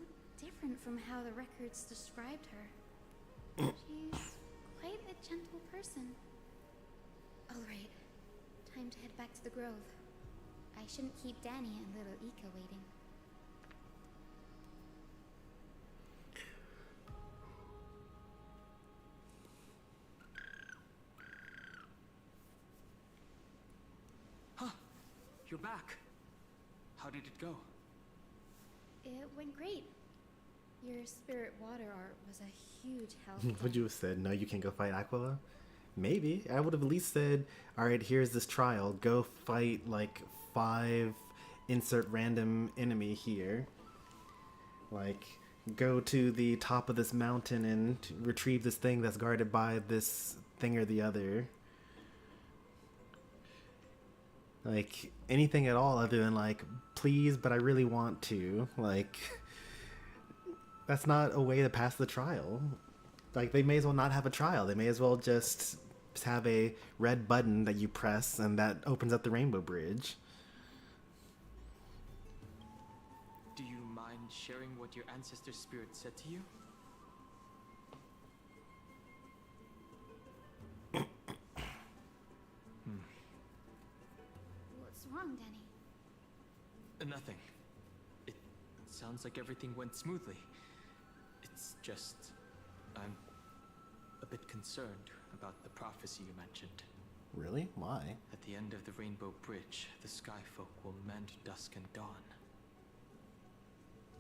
Speaker 3: different from how the records described her. She's quite a gentle person. Alright, time to head back to the grove. I shouldn't keep Danny and little Ika waiting.
Speaker 6: Huh, you're back. How did it go?
Speaker 3: It went great. Your spirit water art was a huge help.
Speaker 1: Would you have said, no, you can't go fight Aquila? Maybe. I would have at least said, alright, here's this trial. Go fight like 5 insert random enemy here. Like, go to the top of this mountain and retrieve this thing that's guarded by this thing or the other. Like, anything at all other than like, please, but I really want to. Like, that's not a way to pass the trial. Like, they may as well not have a trial. They may as well just have a red button that you press and that opens up the Rainbow Bridge.
Speaker 6: Do you mind sharing what your ancestor spirit said to you?
Speaker 3: What's wrong, Danny?
Speaker 6: Nothing. It sounds like everything went smoothly. It's just, I'm a bit concerned about the prophecy you mentioned.
Speaker 1: Really? Why?
Speaker 6: At the end of the Rainbow Bridge, the Skyfolk will mend dusk and dawn.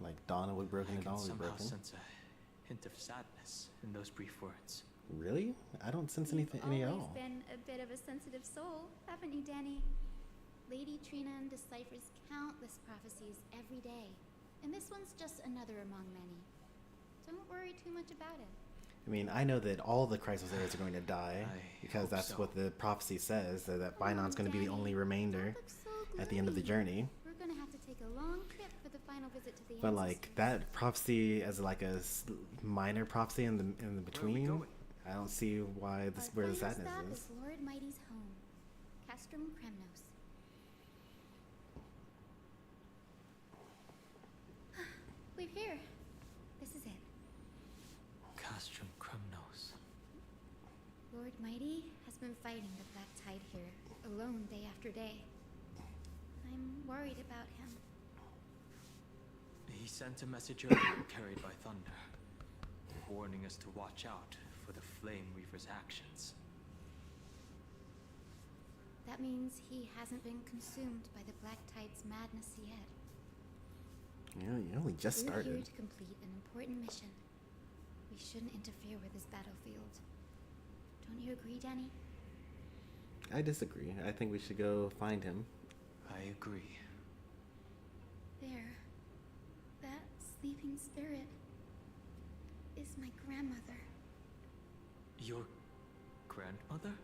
Speaker 1: Like, dawn will be broken and
Speaker 6: I
Speaker 1: dawn
Speaker 6: can
Speaker 1: will be
Speaker 6: somehow
Speaker 1: broken?
Speaker 6: sense a hint of sadness in those brief words.
Speaker 1: Really? I don't sense anything
Speaker 3: You've
Speaker 1: any at
Speaker 3: always
Speaker 1: all.
Speaker 3: been a bit of a sensitive soul, haven't you, Danny? Lady Trina deciphers countless prophecies every day, and this one's just another among many. Don't worry too much about it.
Speaker 1: I mean, I know that all the Chrysosauros are going to die, because
Speaker 6: hope
Speaker 1: that's
Speaker 6: so.
Speaker 1: what the prophecy says, that
Speaker 3: Come on,
Speaker 1: Binon's going to be the
Speaker 3: Danny.
Speaker 1: only remainder
Speaker 3: Don't look so
Speaker 1: at the end of the
Speaker 3: gloomy.
Speaker 1: journey.
Speaker 3: We're gonna have to take a long trip for the final visit to the
Speaker 1: But like that prophecy as like a minor prophecy in the between,
Speaker 5: going?
Speaker 1: I don't see why this where the sadness is.
Speaker 3: Lord Mighty's home, Castrum Kremnos. We're here. This is it.
Speaker 6: Castrum Kremnos.
Speaker 3: Lord Mighty has been fighting the Black Tide here, alone day after day. I'm worried about him.
Speaker 6: He sent a message earlier carried by thunder, warning us to watch out for the Flame Reaver's actions.
Speaker 3: That means he hasn't been consumed by the Black Tide's madness yet.
Speaker 1: Yeah, you only just
Speaker 3: We're
Speaker 1: started.
Speaker 3: here to complete an important mission. We shouldn't interfere with his battlefield. Don't you agree, Danny?
Speaker 1: I disagree. I think we should go find him.
Speaker 6: I agree.
Speaker 3: There. That sleeping spirit is my grandmother.
Speaker 6: Your grandmother?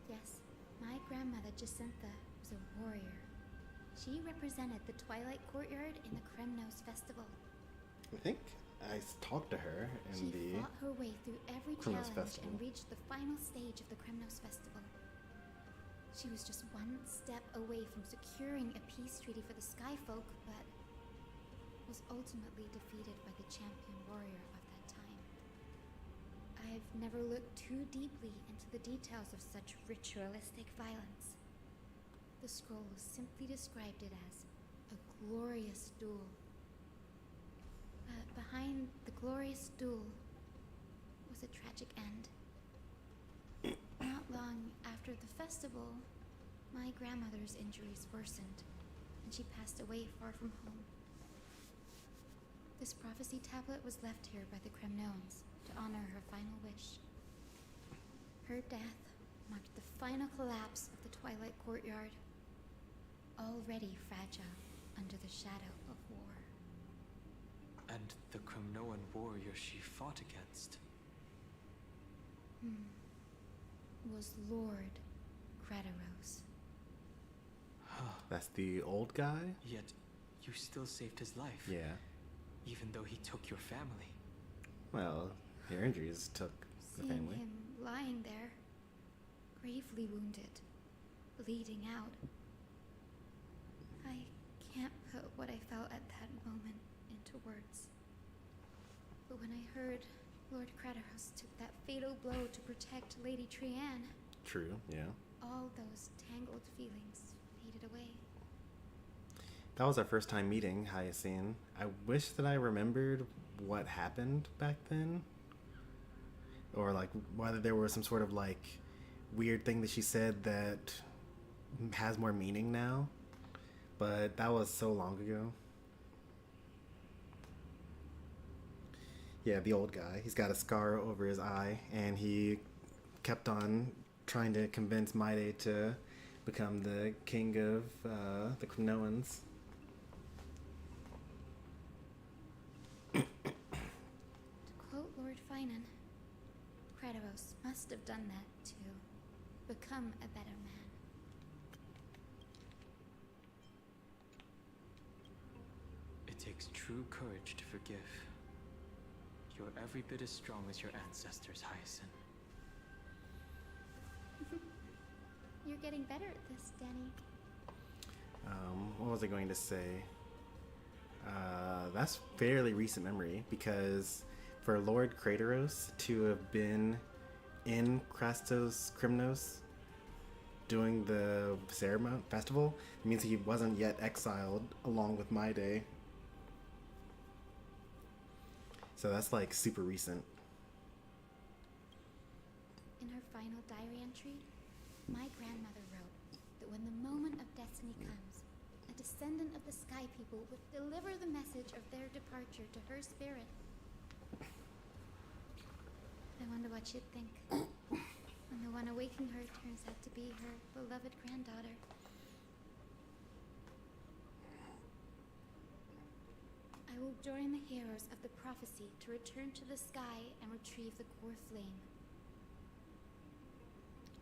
Speaker 3: Yes, my grandmother Jacinta was a warrior. She represented the Twilight Courtyard in the Kremnos Festival.
Speaker 1: I think I talked to her in
Speaker 3: She
Speaker 1: the
Speaker 3: fought her way through every
Speaker 1: Kremnos
Speaker 3: challenge
Speaker 1: Festival.
Speaker 3: and reached the final stage of the Kremnos Festival. She was just one step away from securing a peace treaty for the Skyfolk, but was ultimately defeated by the champion warrior of that time. I've never looked too deeply into the details of such ritualistic violence. The scroll simply described it as a glorious duel. But behind the glorious duel was a tragic end. Not long after the festival, my grandmother's injuries worsened, and she passed away far from home. This prophecy tablet was left here by the Kremnoans to honor her final wish. Her death marked the final collapse of the Twilight Courtyard, already fragile under the shadow of war.
Speaker 6: And the Kremnoan warrior she fought against.
Speaker 3: Was Lord Krateros.
Speaker 1: That's the old guy?
Speaker 6: Yet, you still saved his life.
Speaker 1: Yeah.
Speaker 6: Even though he took your family.
Speaker 1: Well, your injuries took the
Speaker 3: Seeing
Speaker 1: family.
Speaker 3: him lying there, gravely wounded, bleeding out. I can't put what I felt at that moment into words. But when I heard Lord Krateros took that fatal blow to protect Lady Trianne,
Speaker 1: True, yeah.
Speaker 3: all those tangled feelings faded away.
Speaker 1: That was our first time meeting, Hyacinth. I wish that I remembered what happened back then. Or like whether there was some sort of like weird thing that she said that has more meaning now. But that was so long ago. Yeah, the old guy. He's got a scar over his eye, and he kept on trying to convince Maide to become the king of the Kremnoans.
Speaker 3: To quote Lord Finan, Krateros must have done that to become a better man.
Speaker 6: It takes true courage to forgive. You're every bit as strong as your ancestors, Hyacinth.
Speaker 3: You're getting better at this, Danny.
Speaker 1: What was I going to say? That's fairly recent memory, because for Lord Krateros to have been in Kremnos doing the ceremony festival, it means he wasn't yet exiled along with Maide. So that's like super recent.
Speaker 3: In her final diary entry, my grandmother wrote that when the moment of destiny comes, a descendant of the Sky People would deliver the message of their departure to her spirit. I wonder what she'd think when the one awaking her turns out to be her beloved granddaughter. I will join the heroes of the prophecy to return to the sky and retrieve the core flame.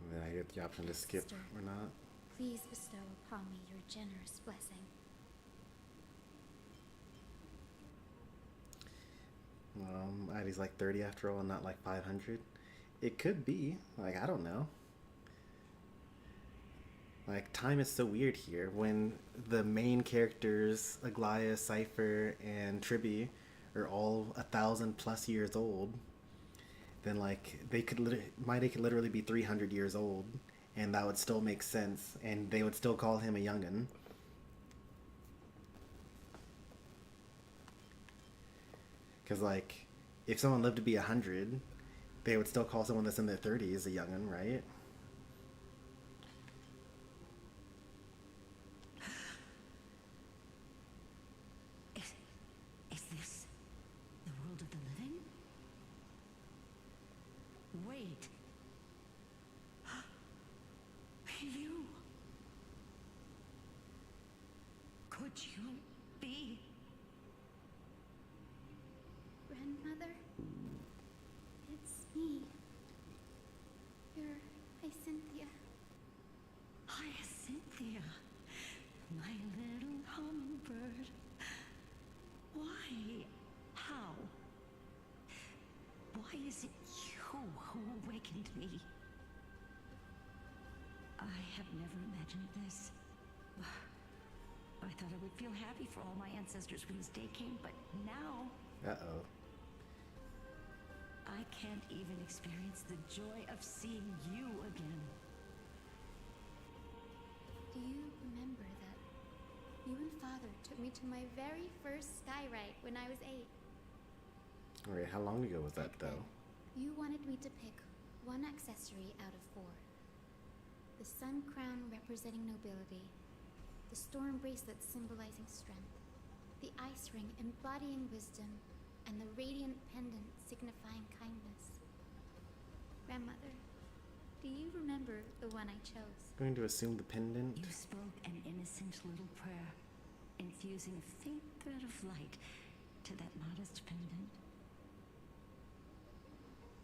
Speaker 1: And then I get the option to skip
Speaker 3: Sister,
Speaker 1: or not.
Speaker 3: please bestow upon me your generous blessing.
Speaker 1: Ivy's like 30 after all, and not like 500. It could be. Like, I don't know. Like, time is so weird here. When the main characters, Aglaya, Cypher, and Tribby, are all 1,000+ years old, then like they could literally be 300 years old, and that would still make sense, and they would still call him a youngin. Because like, if someone lived to be 100, they would still call someone that's in their 30s a youngin, right?
Speaker 10: Is this the world of the living? Wait. You. Could you be?
Speaker 3: Grandmother? It's me. You're Cynthia.
Speaker 10: Cynthia, my little hummingbird. Why? How? Why is it you who awakened me? I have never imagined this. I thought I would feel happy for all my ancestors when this day came, but now...
Speaker 1: Uh-oh.
Speaker 10: I can't even experience the joy of seeing you again.
Speaker 3: Do you remember that you and Father took me to my very first sky ride when I was 8?
Speaker 1: Alright, how long ago was that,
Speaker 3: Back
Speaker 1: though?
Speaker 3: then, you wanted me to pick one accessory out of 4. The sun crown representing nobility, the storm bracelet symbolizing strength, the ice ring embodying wisdom, and the radiant pendant signifying kindness. Grandmother, do you remember the one I chose?
Speaker 1: I'm going to assume the pendant.
Speaker 10: You spoke an innocent little prayer, infusing a faint thread of light to that modest pendant.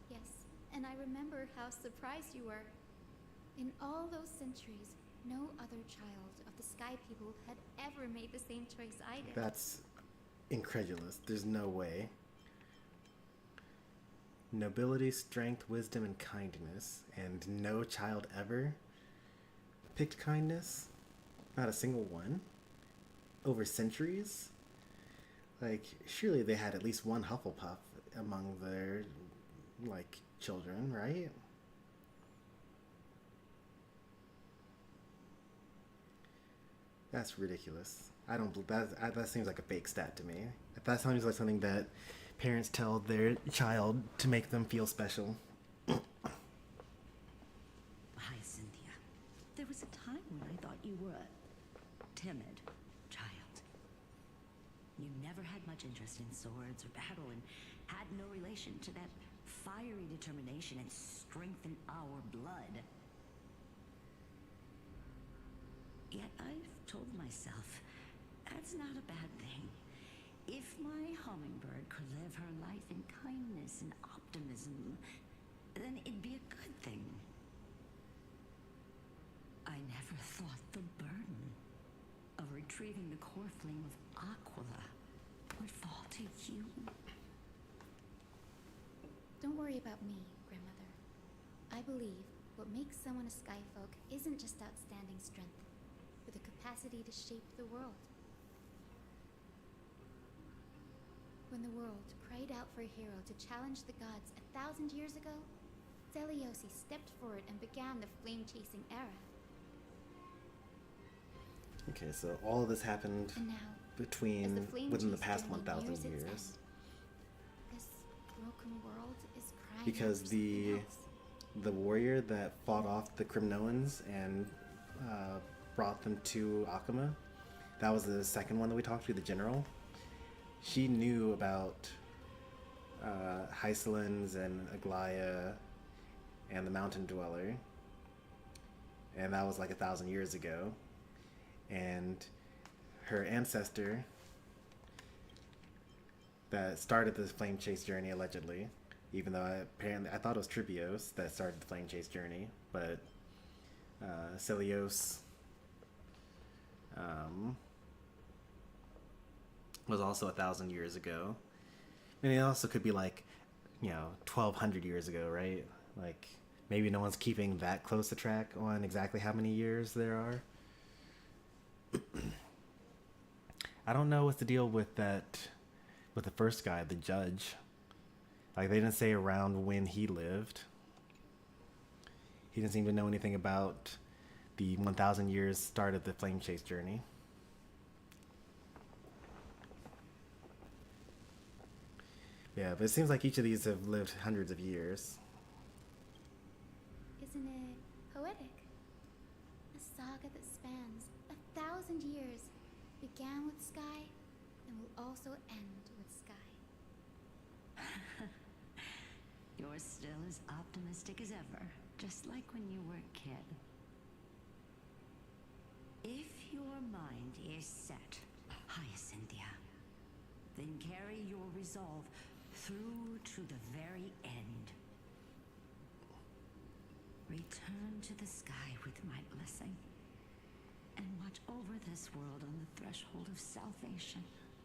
Speaker 3: Yes, and I remember how surprised you were. In all those centuries, no other child of the Sky People had ever made the same choice I did.
Speaker 1: That's incredulous. There's no way. Nobility, strength, wisdom, and kindness. And no child ever picked kindness? Not a single one? Over centuries? Like, surely they had at least one Hufflepuff among their, like, children, right? That's ridiculous. I don't. That seems like a fake stat to me. That sounds like something that parents tell their child to make them feel special.
Speaker 10: Hi, Cynthia. There was a time when I thought you were a timid child. You never had much interest in swords or battle and had no relation to that fiery determination and strength in our blood. Yet I've told myself, that's not a bad thing. If my hummingbird could live her life in kindness and optimism, then it'd be a good thing. I never thought the burden of retrieving the core flame of Aquila would fall to you.
Speaker 3: Don't worry about me, Grandmother. I believe what makes someone a Skyfolk isn't just outstanding strength, but the capacity to shape the world. When the world cried out for a hero to challenge the gods 1,000 years ago, Zeliosi stepped forward and began the flame-chasing era.
Speaker 1: Okay, so all of this happened
Speaker 3: And now,
Speaker 1: within the past 1,000 years.
Speaker 3: This broken world is crying
Speaker 1: Because
Speaker 3: out for something else.
Speaker 1: the warrior that fought off the Crimnoans and brought them to Akama, that was the second one that we talked to, the general. She knew about Hycelins and Aglaya and the Mountain Dweller, and that was like 1,000 years ago. And her ancestor that started this flame chase journey, allegedly, even though I thought it was Tripios that started the flame chase journey, but Celios was also 1,000 years ago. And it also could be like, 1,200 years ago, right? Like, maybe no one's keeping that close a track on exactly how many years there are. I don't know what's the deal with the first guy, the judge. Like, they didn't say around when he lived. He didn't seem to know anything about the 1,000 years start of the Flame Chase journey. Yeah, but it seems like each of these have lived hundreds of years.
Speaker 3: Isn't it poetic? A saga that spans 1,000 years, began with Sky, and will also end with Sky.
Speaker 10: You're still as optimistic as ever, just like when you were a kid. If your mind is set, Hyacinthia, then carry your resolve through to the very end. Return to the sky with my blessing, and watch over this world on the threshold of salvation.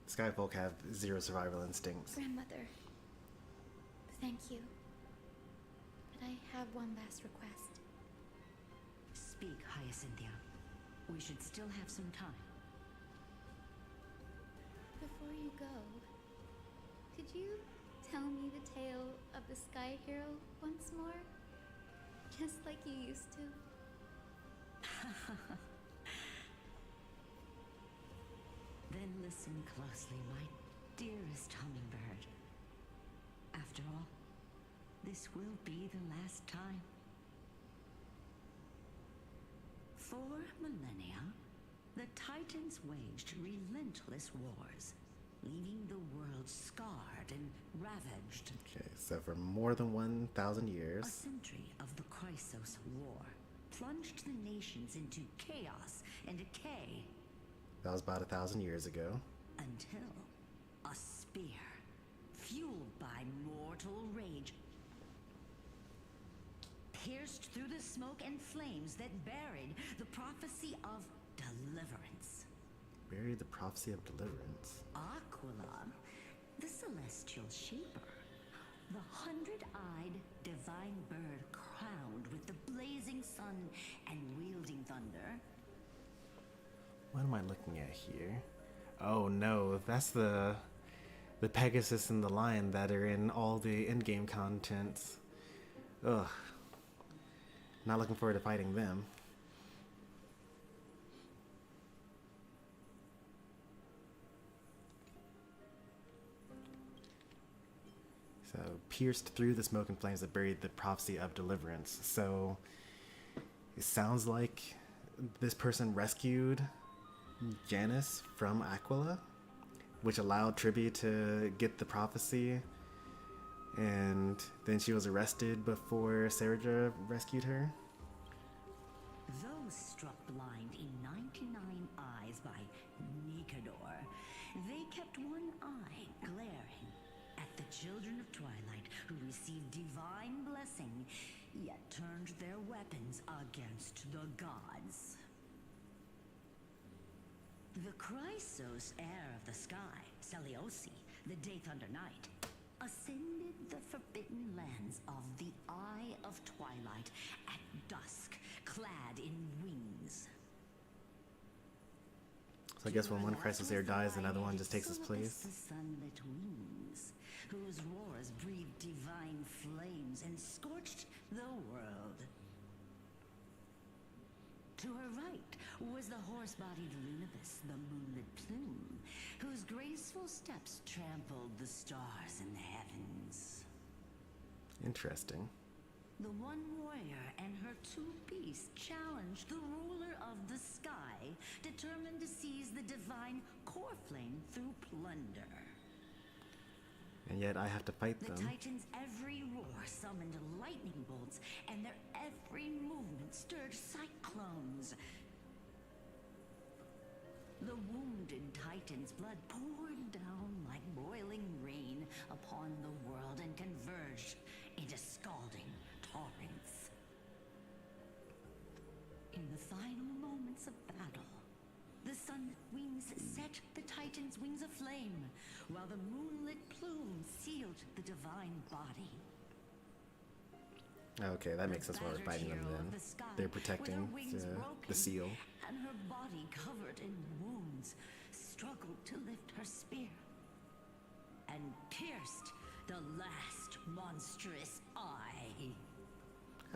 Speaker 1: Skyfolk have zero survival instincts.
Speaker 3: Grandmother, thank you. But I have one last request.
Speaker 10: Speak, Hyacinthia. We should still have some time.
Speaker 3: Before you go, could you tell me the tale of the Sky Hero once more? Just like you used to.
Speaker 10: Then listen closely, my dearest hummingbird. After all, this will be the last time. For millennia, the Titans waged relentless wars, leaving the world scarred and ravaged.
Speaker 1: Okay, so for more than 1,000
Speaker 10: A
Speaker 1: years.
Speaker 10: century of the Chrysos War plunged the nations into chaos and decay.
Speaker 1: That was about 1,000 years ago.
Speaker 10: Until a spear, fueled by mortal rage, pierced through the smoke and flames that buried the prophecy of deliverance.
Speaker 1: Buried the prophecy of deliverance.
Speaker 10: Aquila, the celestial shaper, the 100-eyed divine bird crowned with the blazing sun and wielding thunder.
Speaker 1: What am I looking at here? Oh no, that's the Pegasus and the Lion that are in all the in-game contents. Ugh. Not looking forward to fighting them. So, pierced through the smoke and flames that buried the prophecy of deliverance. So, it sounds like this person rescued Janus from Aquila, which allowed Tribby to get the prophecy, and then she was arrested before Serja rescued her.
Speaker 10: Those struck blind in 99 eyes by Encoder, they kept one eye glaring at the children of Twilight who received divine blessing, yet turned their weapons against the gods. The Chrysos heir of the sky, Seliosi, the Day Thunder Knight, ascended the forbidden lands of the Eye of Twilight at dusk, clad in wings.
Speaker 1: So I guess when one Chrysos heir dies, another one just takes his place.
Speaker 10: The sunlit wings, whose roars breathed divine flames and scorched the world. To her right was the horse-bodied Lunibus, the moonlit plume, whose graceful steps trampled the stars in the heavens.
Speaker 1: Interesting.
Speaker 10: The one warrior and her two beasts challenged the ruler of the sky, determined to seize the divine core flame through plunder.
Speaker 1: And yet I have to fight
Speaker 10: The
Speaker 1: them.
Speaker 10: Titans' every roar summoned lightning bolts, and their every movement stirred cyclones. The wounded Titan's blood poured down like boiling rain upon the world and converged into scalding torrents. In the final moments of battle, the sun sun wings set the Titan's wings aflame, while the moonlit plume sealed the divine body.
Speaker 1: Okay, that makes sense why we're fighting them then. They're protecting the seal.
Speaker 10: And her body covered in wounds struggled to lift her spear and pierced the last monstrous eye.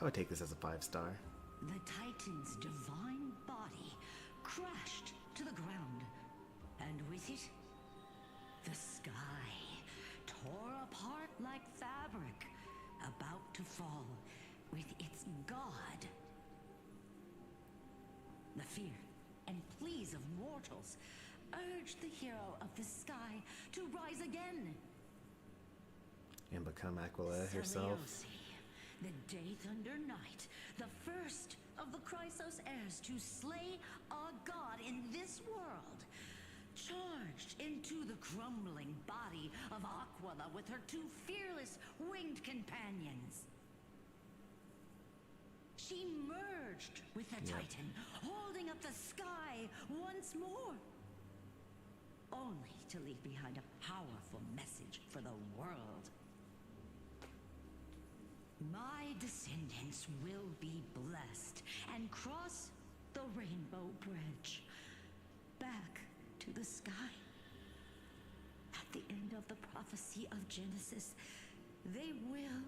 Speaker 1: I would take this as a 5-star.
Speaker 10: The Titan's divine body crashed to the ground, and with it, the sky tore apart like fabric, about to fall with its god. The fear and pleas of mortals urged the hero of the sky to rise again.
Speaker 1: And become Aquila herself.
Speaker 10: The Day Thunder Knight, the first of the Chrysos heirs to slay a god in this world, charged into the crumbling body of Aquila with her 2 fearless winged companions. She merged with the Titan, holding up the sky once more, only to leave behind a powerful message for the world. My descendants will be blessed and cross the Rainbow Bridge back to the sky. At the end of the prophecy of Genesis, they will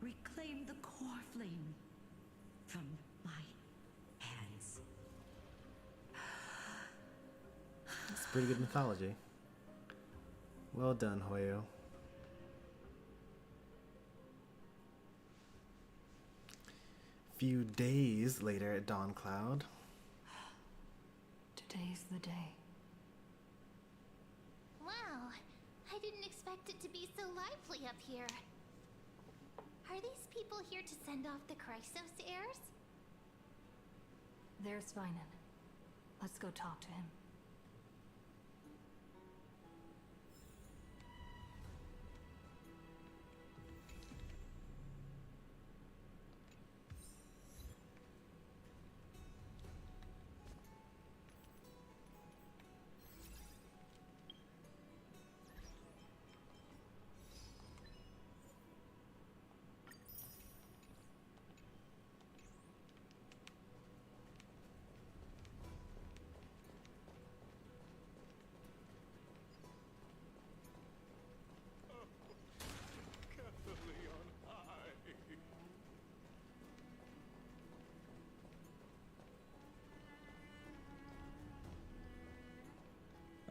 Speaker 10: reclaim the core flame from my hands.
Speaker 1: It's pretty good mythology. Well done, Hoyo. Few days later at Dawn Cloud.
Speaker 8: Today's the day.
Speaker 2: Wow, I didn't expect it to be so lively up here. Are these people here to send off the Chrysos heirs?
Speaker 8: There's Svinen. Let's go talk to him.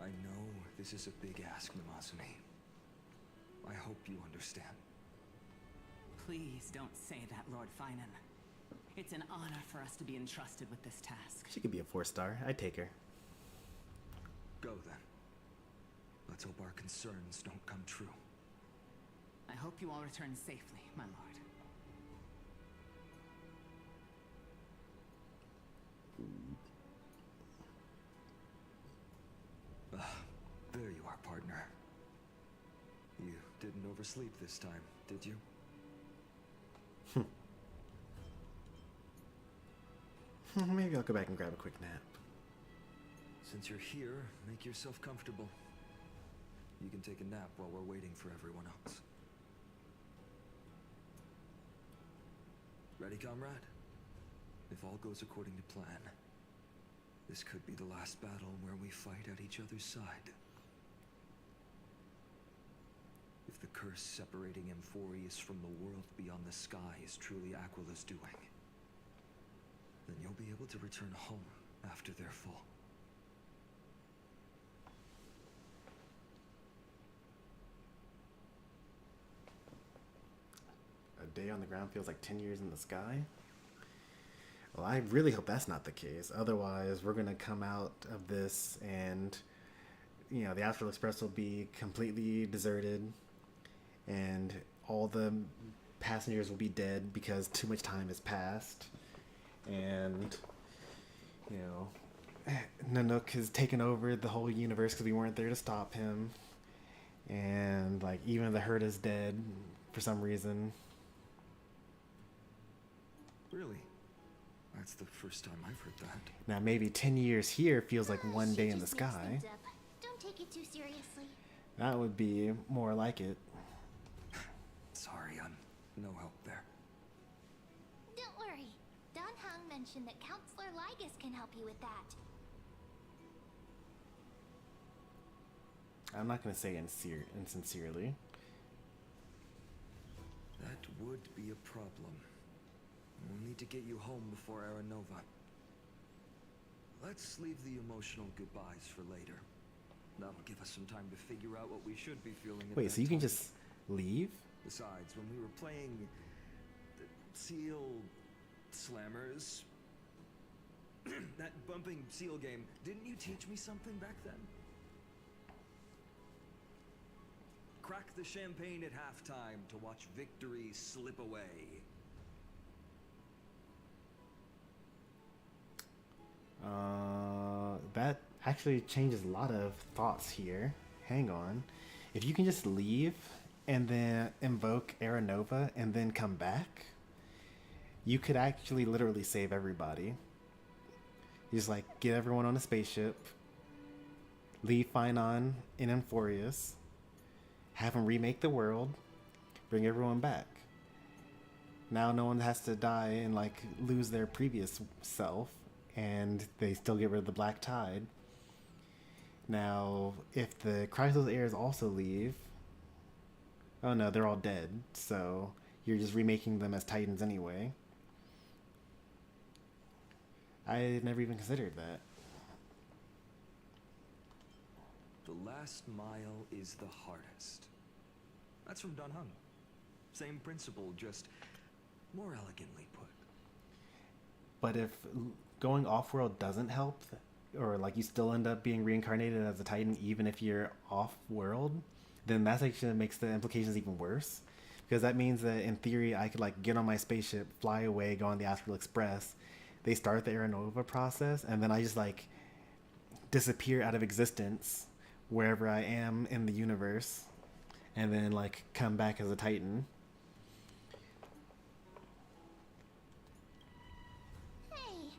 Speaker 5: I know this is a big ask, Namazumi. I hope you understand.
Speaker 11: Please don't say that, Lord Finan. It's an honor for us to be entrusted with this task.
Speaker 1: She could be a 4-star. I'd take her.
Speaker 5: Go then. Let's hope our concerns don't come true.
Speaker 11: I hope you all return safely, my lord.
Speaker 5: There you are, partner. You didn't oversleep this time, did you?
Speaker 1: Maybe I'll go back and grab a quick nap.
Speaker 5: Since you're here, make yourself comfortable. You can take a nap while we're waiting for everyone else. Ready, comrade? If all goes according to plan, this could be the last battle where we fight at each other's side. If the curse separating Amphorius from the world beyond the sky is truly Aquila's doing, then you'll be able to return home after their fall.
Speaker 1: A day on the ground feels like 10 years in the sky? Well, I really hope that's not the case. Otherwise, we're going to come out of this and, you know, the Astral Express will be completely deserted and all the passengers will be dead because too much time has passed. And, you know, Nanook has taken over the whole universe because we weren't there to stop him. And, like, even the herd is dead for some reason.
Speaker 5: Really? I That's the first time I've heard that.
Speaker 1: Now maybe 10 years here feels like one day in the
Speaker 2: She just mixed
Speaker 1: sky.
Speaker 2: things up. Don't take it too seriously.
Speaker 1: That would be more like it.
Speaker 5: Sorry, I'm no help there.
Speaker 2: Don't worry. Don Hung mentioned that Counselor Ligus can help you with that.
Speaker 1: I'm not going to say insincerely.
Speaker 5: That would be a problem. We'll need to get you home before Aranova. Let's leave the emotional goodbyes for later. That'll give us some time to figure out what we should be feeling at
Speaker 1: Wait,
Speaker 5: that
Speaker 1: so you can
Speaker 5: time.
Speaker 1: just leave?
Speaker 5: Besides, when we were playing the Seal Slammers, that bumping seal game, didn't you teach me something back then? Crack the champagne at halftime to watch victory slip away.
Speaker 1: That actually changes a lot of thoughts here. Hang on. If you can just leave and then invoke Aranova and then come back, you could actually literally save everybody. You just like get everyone on a spaceship, leave Finon in Amphorius, have them remake the world, bring everyone back. Now no one has to die and like lose their previous self, and they still get rid of the Black Tide. Now, if the Chrysos heirs also leave, oh no, they're all dead, so you're just remaking them as Titans anyway. I never even considered that.
Speaker 5: The last mile is the hardest. That's from Don Hung. Same principle, just more elegantly put.
Speaker 1: But if going off-world doesn't help, or like you still end up being reincarnated as a Titan even if you're off-world, then that actually makes the implications even worse. Because that means that in theory I could like get on my spaceship, fly away, go on the Astral Express, they start the Aranova process, and then I just like disappear out of existence wherever I am in the universe, and then like come back as a Titan.
Speaker 2: Hey,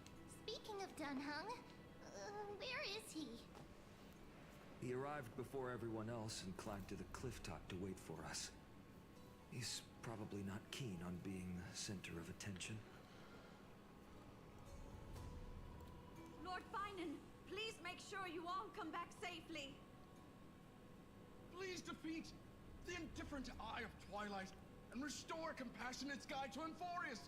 Speaker 2: speaking of Don Hung, where is he?
Speaker 5: He arrived before everyone else and climbed to the cliff top to wait for us. He's probably not keen on being the center of attention.
Speaker 10: Lord Finan, please make sure you all come back safely.
Speaker 12: Please defeat the indifferent Eye of Twilight and restore a compassionate sky to Amphorius.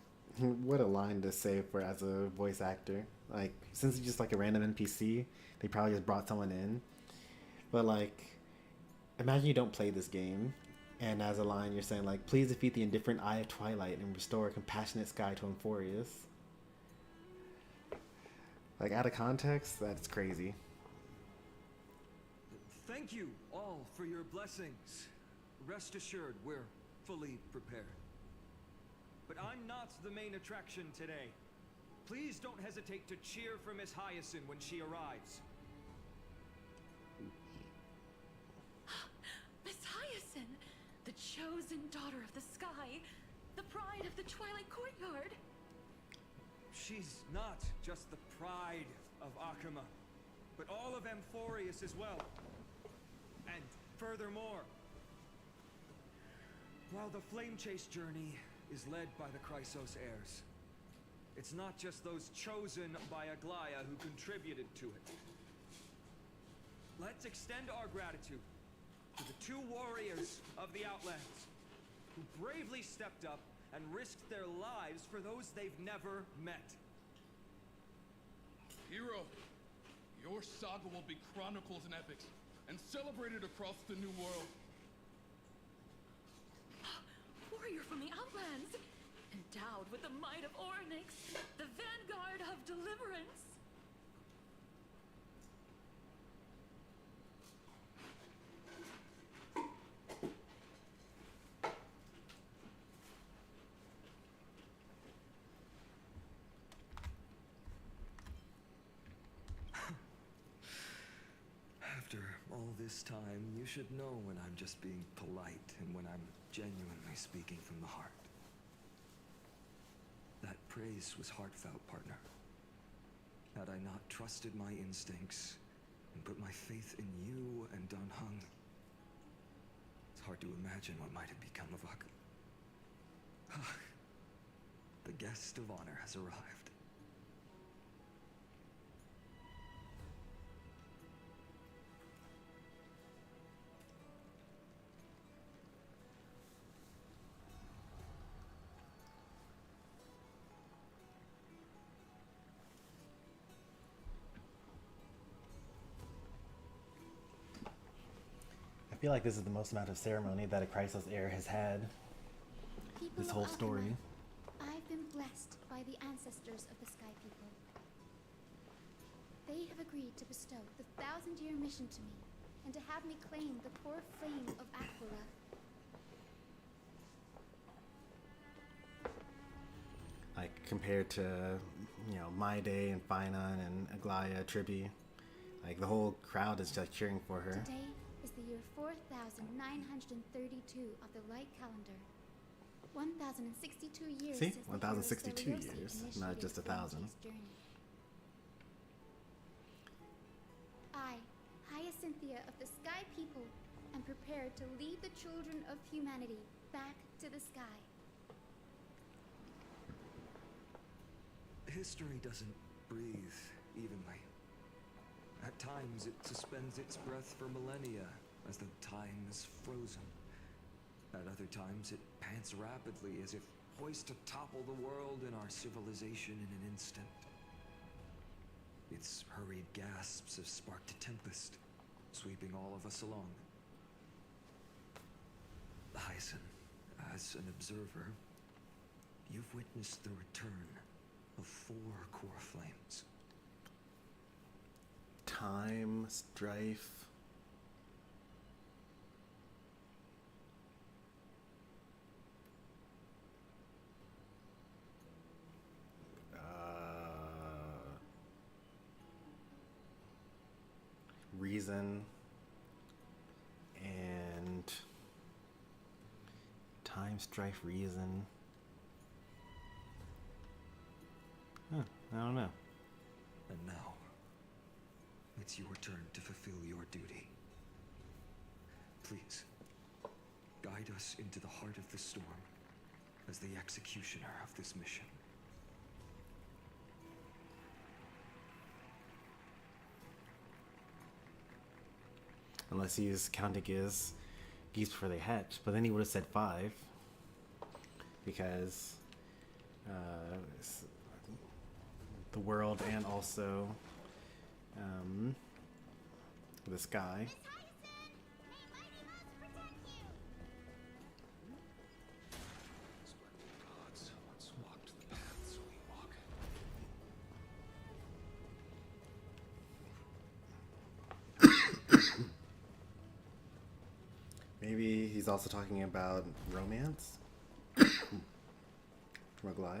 Speaker 1: What a line to say for as a voice actor. Like, since he's just like a random NPC, they probably just brought someone in. But like, imagine you don't play this game, and as a line you're saying like, please defeat the indifferent Eye of Twilight and restore a compassionate sky to Amphorius. Like, out of context, that's crazy.
Speaker 5: Thank you all for your blessings. Rest assured, we're fully prepared. But I'm not the main attraction today. Please don't hesitate to cheer for Miss Hyacinth when she arrives.
Speaker 8: Miss Hyacinth, the chosen daughter of the sky, the pride of the Twilight Courtyard.
Speaker 5: She's not just the pride of Akama, but all of Amphorius as well. And furthermore, while the Flame Chase journey is led by the Chrysos heirs, it's not just those chosen by Aglaya who contributed to it. Let's extend our gratitude to the two warriors of the Outlands who bravely stepped up and risked their lives for those they've never met.
Speaker 12: Hero, your saga will be chronicled in epics and celebrated across the New World.
Speaker 8: Warrior from the Outlands, endowed with the might of Orynyx, the vanguard of deliverance.
Speaker 5: After all this time, you should know when I'm just being polite and when I'm genuinely speaking from the heart. That praise was heartfelt, partner. Had I not trusted my instincts and put my faith in you and Dunhung, it's hard to imagine what might have become of Ak. The guest of honor has arrived.
Speaker 1: I feel like this is the most amount of ceremony that a Chrysos heir has had.
Speaker 3: People
Speaker 1: This
Speaker 3: of
Speaker 1: whole
Speaker 3: Alchemy,
Speaker 1: story.
Speaker 3: I've been blessed by the ancestors of the Sky People. They have agreed to bestow the 1,000-year mission to me, and to have me claim the core flame of Aquila.
Speaker 1: Like, compared to, you know, My Day and Finon and Aglaya, Tribby. Like, the whole crowd is just cheering for her.
Speaker 3: Today is the year 4,932 of the light calendar. 1,062 years
Speaker 1: See?
Speaker 3: since the
Speaker 1: 1,062
Speaker 3: hero
Speaker 1: years,
Speaker 3: Seleucus
Speaker 1: not just 1,000.
Speaker 3: initiated Sparta's journey. I, Hyacinthia of the Sky People, am prepared to lead the children of humanity back to the sky.
Speaker 5: History doesn't breathe evenly. At times, it suspends its breath for millennia as the time is frozen. At other times, it pants rapidly as if poised to topple the world and our civilization in an instant. Its hurried gasps have sparked a tempest, sweeping all of us along. Hyacinth, as an observer, you've witnessed the return of 4 core flames.
Speaker 1: Time, strife. Reason and time, strife, reason. Huh, I don't know.
Speaker 5: And now, it's your turn to fulfill your duty. Please, guide us into the heart of the storm as the executioner of this mission.
Speaker 1: Unless he's counting his geese before they hatch, but then he would have said 5 because the world and also the sky. Maybe he's also talking about romance from Aglaya.
Speaker 13: I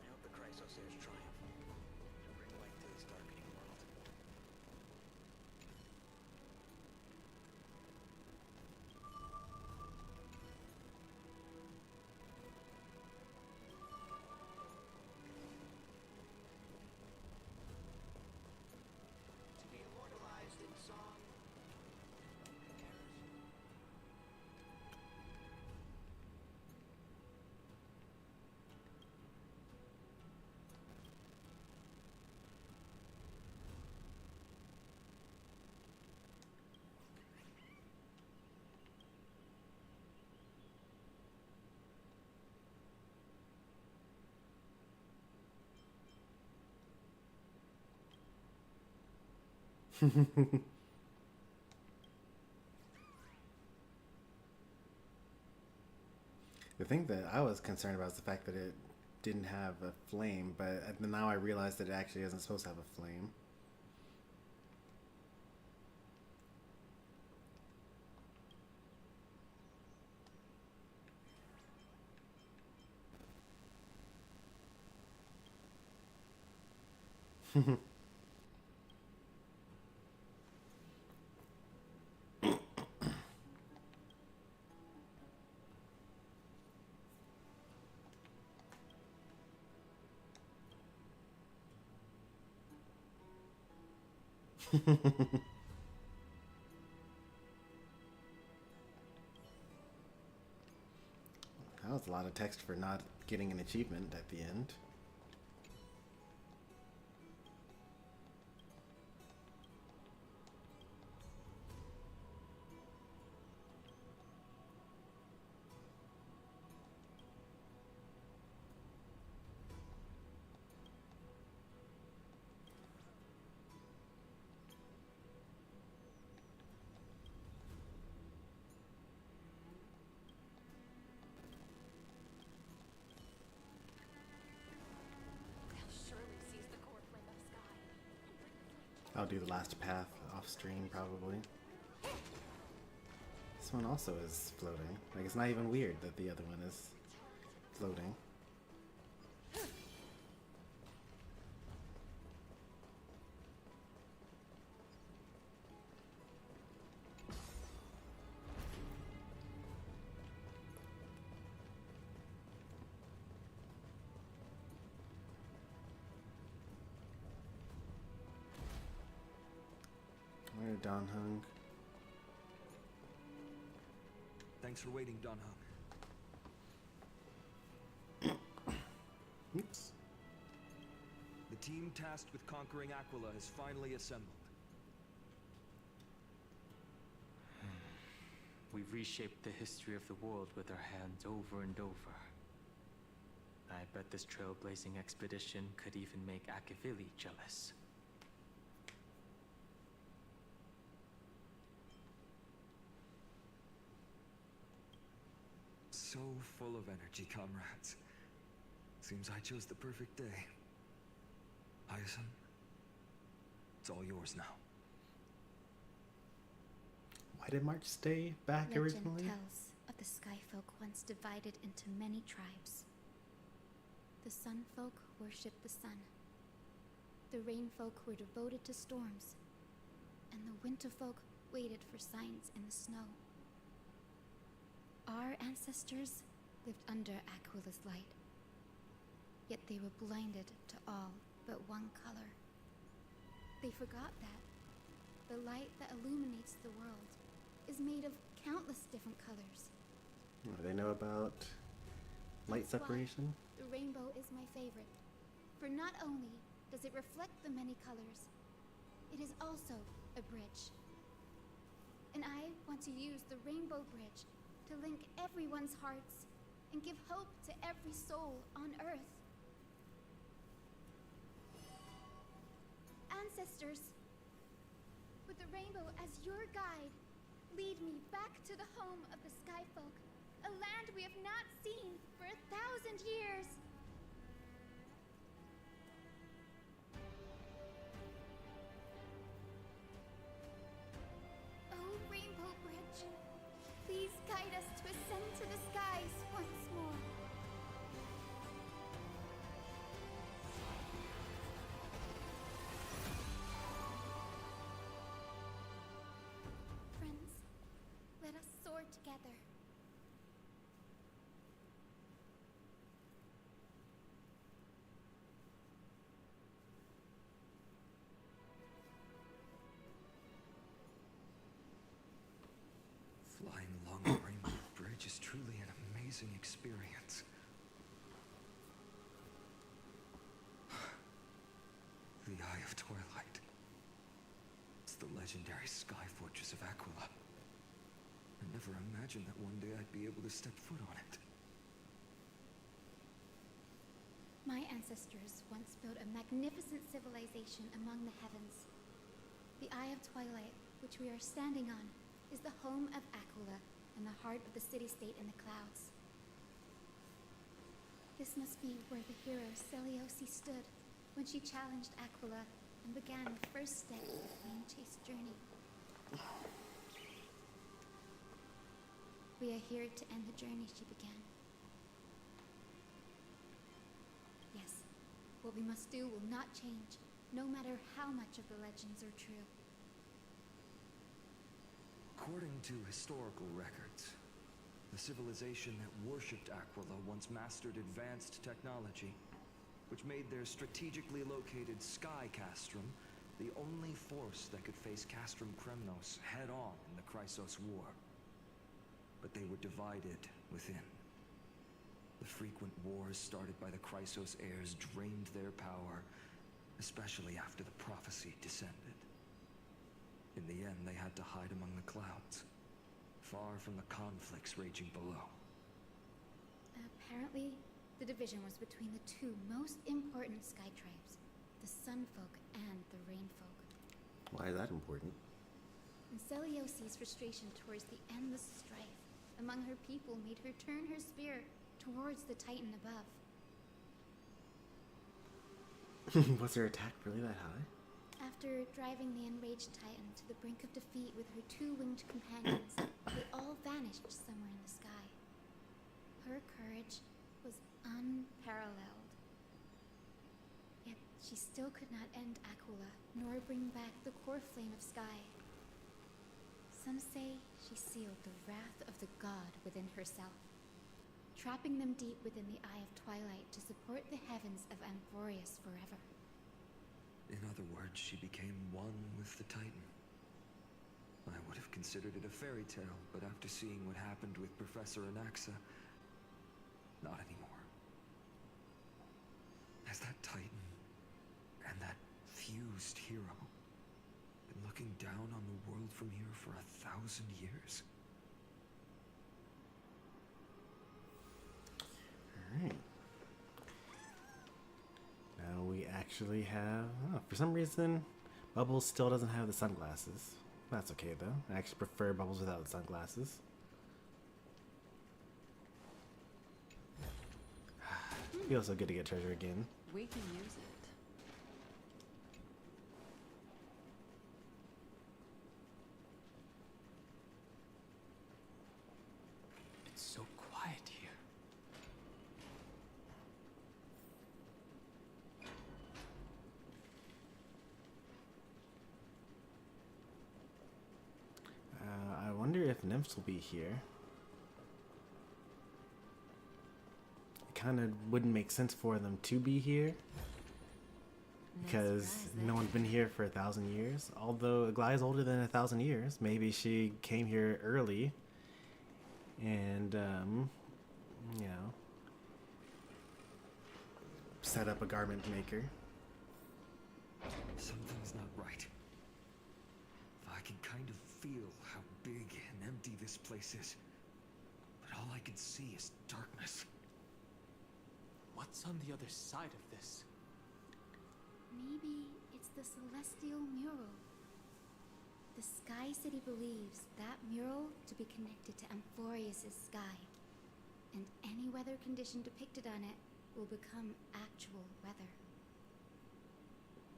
Speaker 13: hope the Chrysos heirs triumph to bring light to this darkening world. To be immortalized in song.
Speaker 1: The thing that I was concerned about is the fact that it didn't have a flame, but now I realize that it actually isn't supposed to have a flame. That was a lot of text for not getting an achievement at the end. I'll do the last path off stream probably. This one also is floating. Like, it's not even weird that the other one is floating. Where Don Hung?
Speaker 5: Thanks for waiting, Don Hung.
Speaker 1: Oops.
Speaker 5: The team tasked with conquering Aquila has finally assembled.
Speaker 6: We've reshaped the history of the world with our hands over and over. I bet this trailblazing expedition could even make Akavili jealous.
Speaker 5: So full of energy, comrades. Seems I chose the perfect day. Hyacin, it's all yours now.
Speaker 1: Why did March stay back originally?
Speaker 3: Legend tells of the Sky Folk once divided into many tribes. The Sun Folk worshipped the sun. The Rain Folk were devoted to storms. And the Winter Folk waited for signs in the snow. Our ancestors lived under Aquila's light. Yet they were blinded to all but one color. They forgot that the light that illuminates the world is made of countless different colors.
Speaker 1: They know about light
Speaker 3: That's
Speaker 1: separation?
Speaker 3: why the rainbow is my favorite. For not only does it reflect the many colors, it is also a bridge. And I want to use the Rainbow Bridge to link everyone's hearts and give hope to every soul on Earth. Ancestors, with the rainbow as your guide, lead me back to the home of the Sky Folk, a land we have not seen for 1,000 years. Oh, Rainbow Bridge, please guide us to ascend to the skies once more. Friends, let us soar together.
Speaker 5: Flying along the Rainbow Bridge is truly an amazing experience. The Eye of Twilight. It's the legendary sky fortress of Aquila. I never imagined that one day I'd be able to step foot on it.
Speaker 3: My ancestors once built a magnificent civilization among the heavens. The Eye of Twilight, which we are standing on, is the home of Aquila and the heart of the city-state in the clouds. This must be where the hero Seliosi stood when she challenged Aquila and began the first step of the Flame Chase journey. We are here to end the journey she began. Yes, what we must do will not change, no matter how much of the legends are true.
Speaker 5: According to historical records, the civilization that worshipped Aquila once mastered advanced technology, which made their strategically located sky castrum The only force that could face Castrum Kremnos head-on in the Chrysos War. But they were divided within. The frequent wars started by the Chrysos heirs drained their power, especially after the prophecy descended. In the end, they had to hide among the clouds, far from the conflicts raging below.
Speaker 3: Apparently, the division was between the two most important sky tribes, the Sunfolk and the Rainfolk.
Speaker 1: Why is that important?
Speaker 3: And Celiosi's frustration towards the endless strife among her people made her turn her spear towards the Titan above.
Speaker 1: Was her attack really that high?
Speaker 3: After driving the enraged Titan to the brink of defeat with her two winged companions, they all vanished somewhere in the sky. Her courage was unparalleled. Yet she still could not end Aquila, nor bring back the core flame of sky. Some say she sealed the wrath of the god within herself, trapping them deep within the Eye of Twilight to support the heavens of Amphorius forever.
Speaker 5: In other words, she became one with the Titan. I would have considered it a fairy tale, but after seeing what happened with Professor Anaxa, not anymore. Has that Titan and that fused hero been looking down on the world from here for 1,000 years?
Speaker 1: Alright. Now we actually have... Oh, for some reason, Bubbles still doesn't have the sunglasses. That's okay though. I actually prefer Bubbles without the sunglasses. Feels so good to get treasure again.
Speaker 8: We can use it.
Speaker 6: It's so quiet here.
Speaker 1: I wonder if nymphs will be here. It kind of wouldn't make sense for them to be here, because no one's been here for 1,000 years. Although Aglaia is older than 1,000 years, maybe she came here early, and you know, set up a garment maker.
Speaker 5: Something's not right. I can kind of feel how big and empty this place is, but all I can see is darkness.
Speaker 6: What's on the other side of this?
Speaker 3: Maybe it's the celestial mural. The Sky City believes that mural to be connected to Amphorius' sky, and any weather condition depicted on it will become actual weather.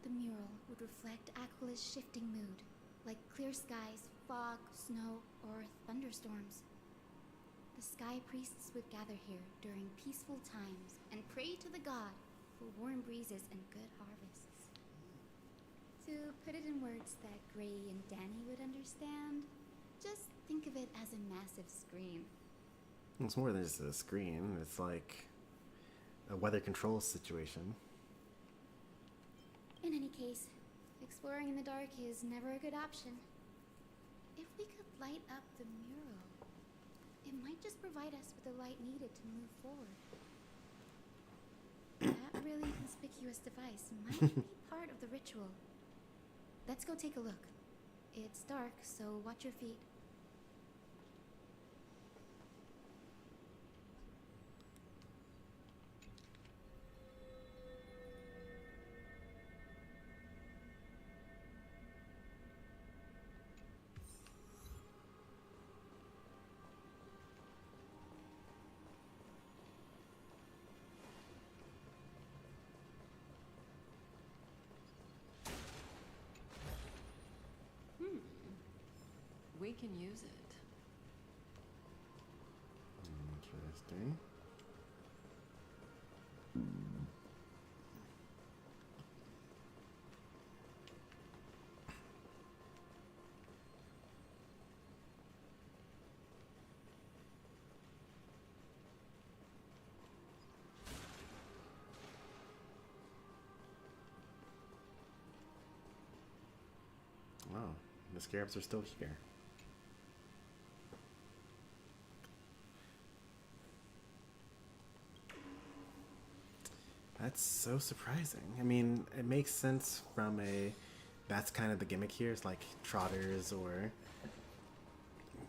Speaker 3: The mural would reflect Aquila's shifting mood, like clear skies, fog, snow, or thunderstorms. The sky priests would gather here during peaceful times and pray to the god for warm breezes and good harvests. To put it in words that Gray and Danny would understand, just think of it as a massive screen.
Speaker 1: It's more than just a screen. It's like a weather control situation.
Speaker 3: In any case, exploring in the dark is never a good option. If we could light up the mural, it might just provide us with the light needed to move forward. That really conspicuous device might be part of the ritual. Let's go take a look. It's dark, so watch your feet.
Speaker 8: We can use it.
Speaker 1: Interesting. the scarabs are still here. That's so surprising. I mean, it makes sense from a... That's kind of the gimmick here. It's like trotters or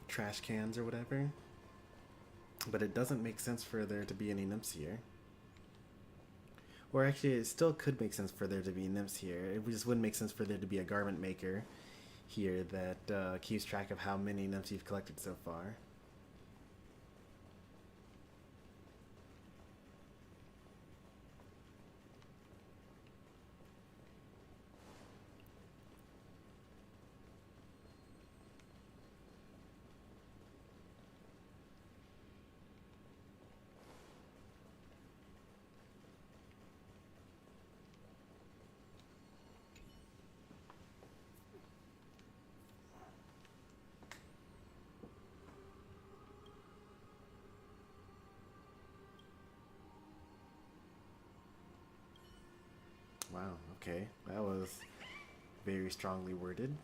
Speaker 1: trash cans or whatever. But it doesn't make sense for there to be any nymphs here. Or actually, it still could make sense for there to be nymphs here. It just wouldn't make sense for there to be a garment maker here that keeps track of how many nymphs you've collected so far. Wow, okay. That was very strongly worded.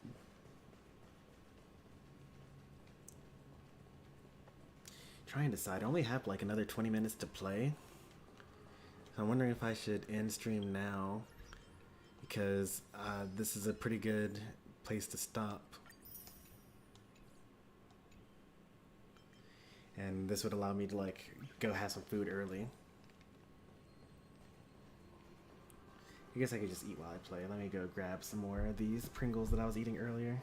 Speaker 1: Trying to decide. I only have like another 20 minutes to play. So I'm wondering if I should end stream now, because this is a pretty good place to stop. And this would allow me to like go have some food early. I guess I could just eat while I play. Let me go grab some more of these Pringles that I was eating earlier.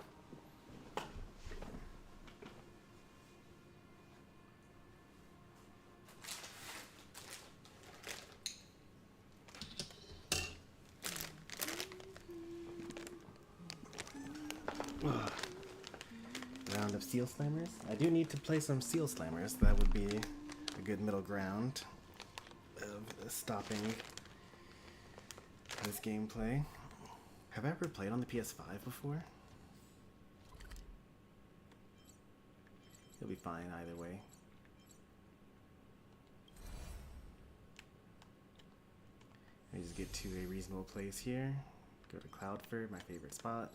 Speaker 1: Ugh. Round of Seal Slammers. I do need to play some Seal Slammers. That would be a good middle ground of stopping this gameplay. Have I ever played on the PS5 before? It'll be fine either way. Let me just get to a reasonable place here. Go to Cloudford, my favorite spot.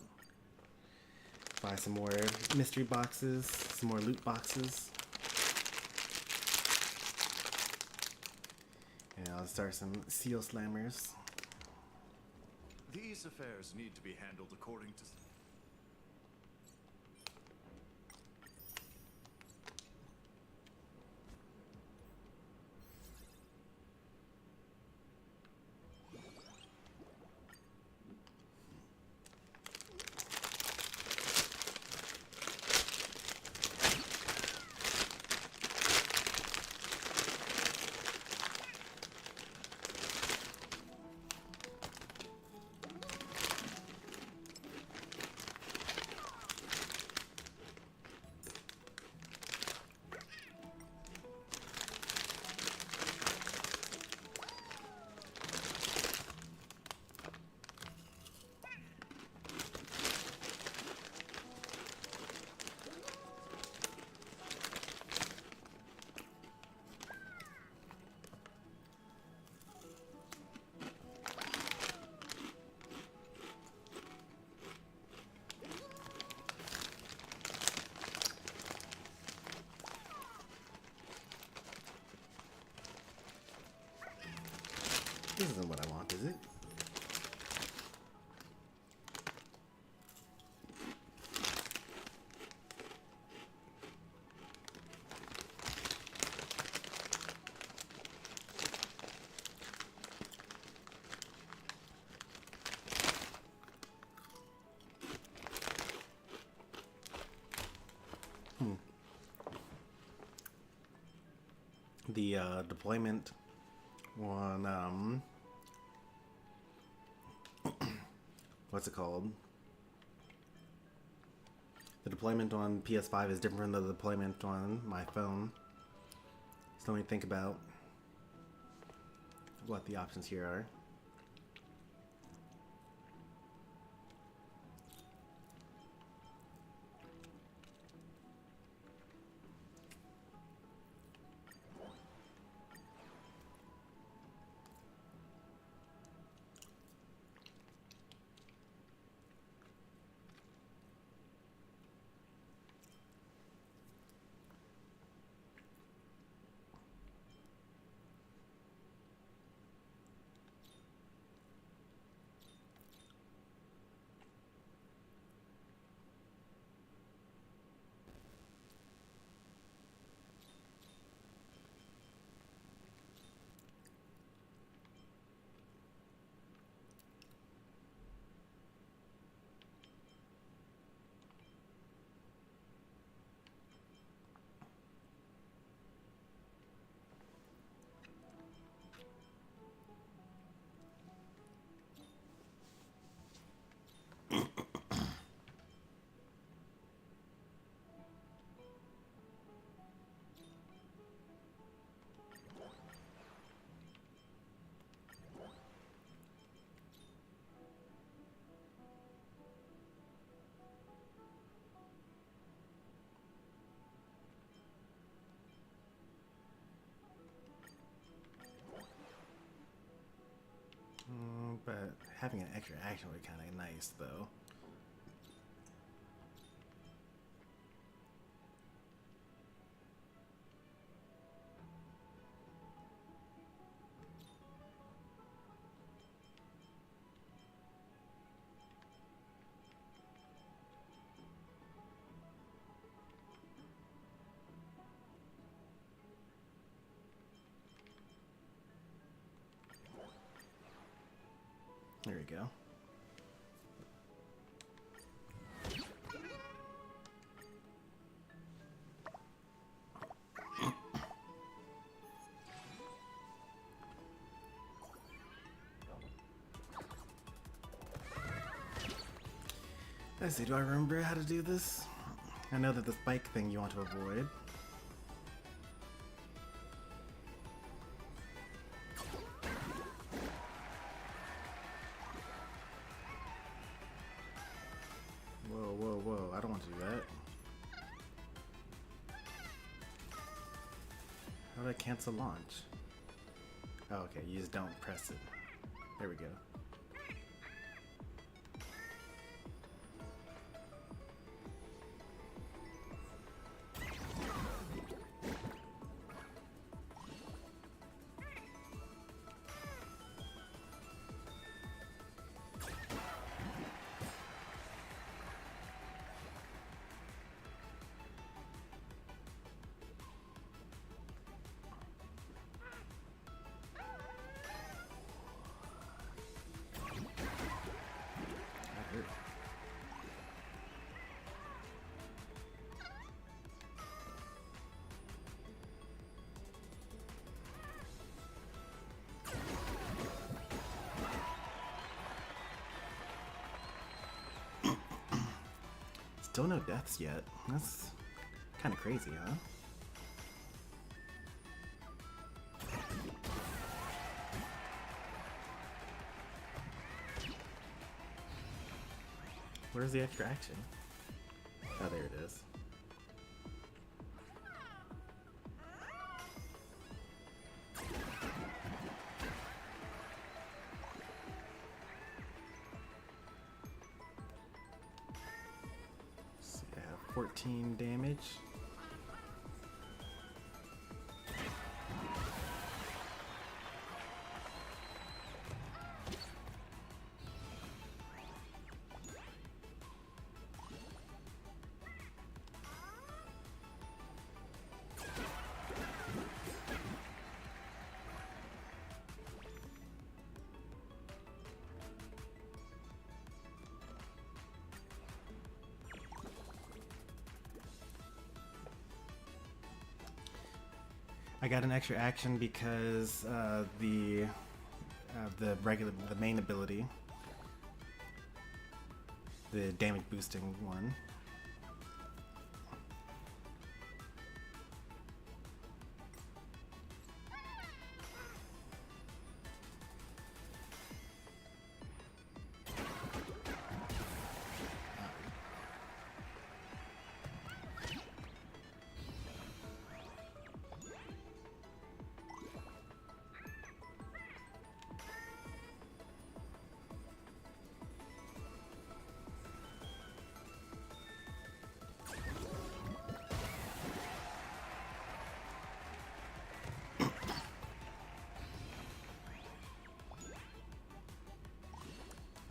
Speaker 1: Buy some more mystery boxes, some more loot boxes. And I'll start some Seal Slammers.
Speaker 14: These affairs need to be handled according to...
Speaker 1: This isn't what I want, is it? The deployment on what's it called? The deployment on PS5 is different than the deployment on my phone. So let me think about what the options here are. But having an extra action would be kind of nice, though. There we go. Let's see, do I remember how to do this? I know that the spike thing you want to avoid. Whoa, whoa, whoa, I don't want to do that. How do I cancel launch? Oh, okay, you just don't press it. There we go. Still no deaths yet. That's kind of crazy, huh? Where's the extra action? Oh, there it is. So I have 14 damage. I got an extra action because the main ability, the damage boosting one.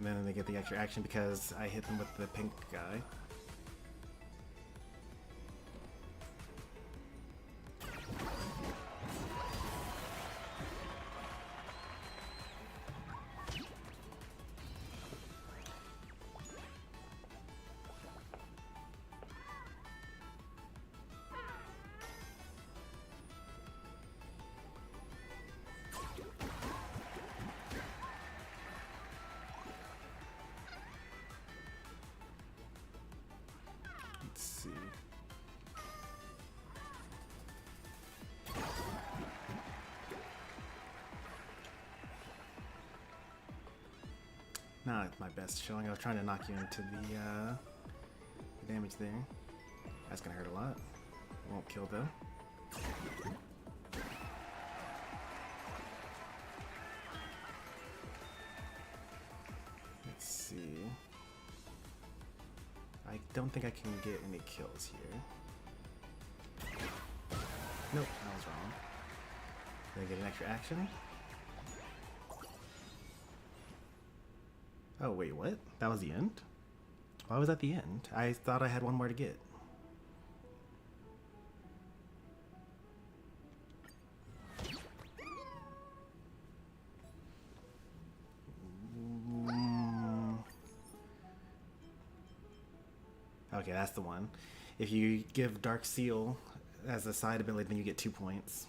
Speaker 1: And then they get the extra action because I hit them with the pink guy. Let's see. Not my best showing. I was trying to knock you into the damage there. That's gonna hurt a lot. Won't kill though. don't think I can get any kills here. Nope, I was wrong. Did I get an extra action? Oh, wait, what? That was the end? Why was that the end? I thought I had one more to get. Okay, that's the one. If you give Dark Seal as a side ability, then you get 2 points.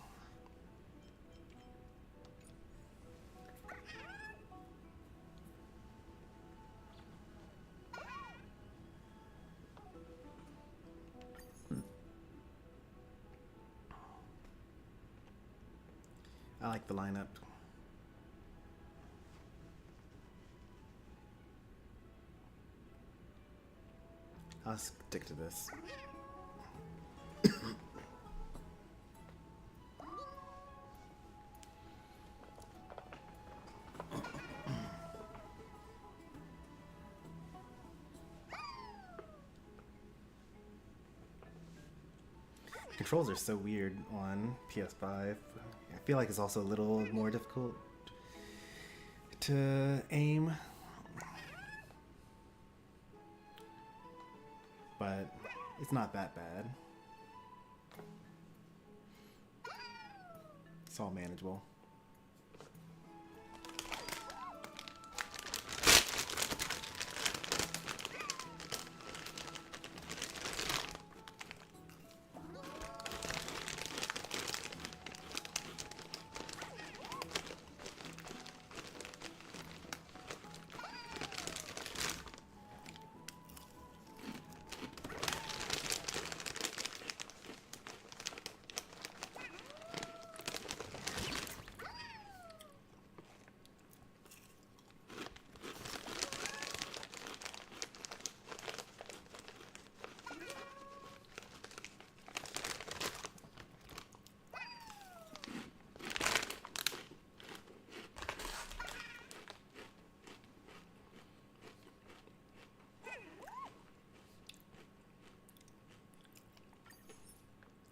Speaker 1: I like the lineup. I'll stick to this. Controls are so weird on PS5. I feel like it's also a little more difficult to aim. But it's not that bad. It's all manageable.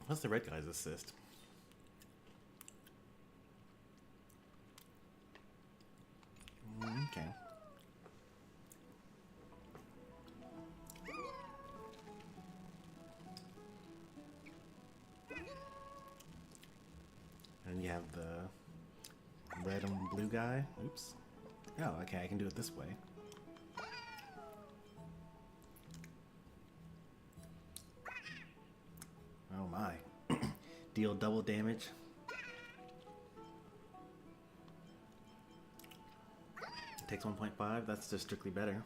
Speaker 1: What's the red guy's assist? Okay. And you have the red and blue guy. Oops. Oh, okay, I can do it this way. Oh my. Deal double damage. Takes 1.5, that's just strictly better.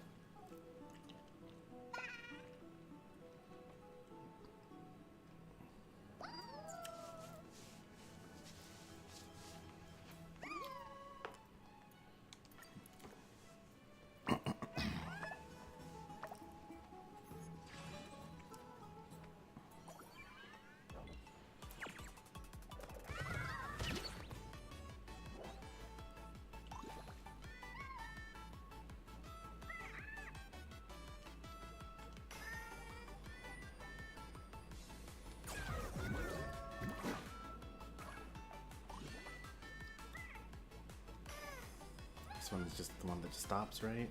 Speaker 1: This one's just the one that just stops, right?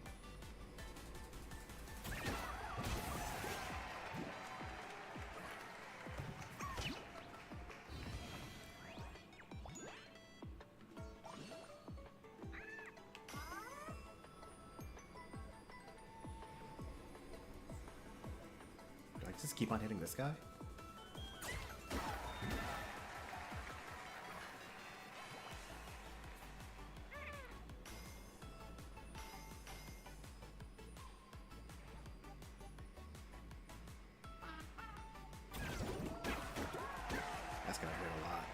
Speaker 1: Do I just keep on hitting this guy? That's gonna hurt a lot.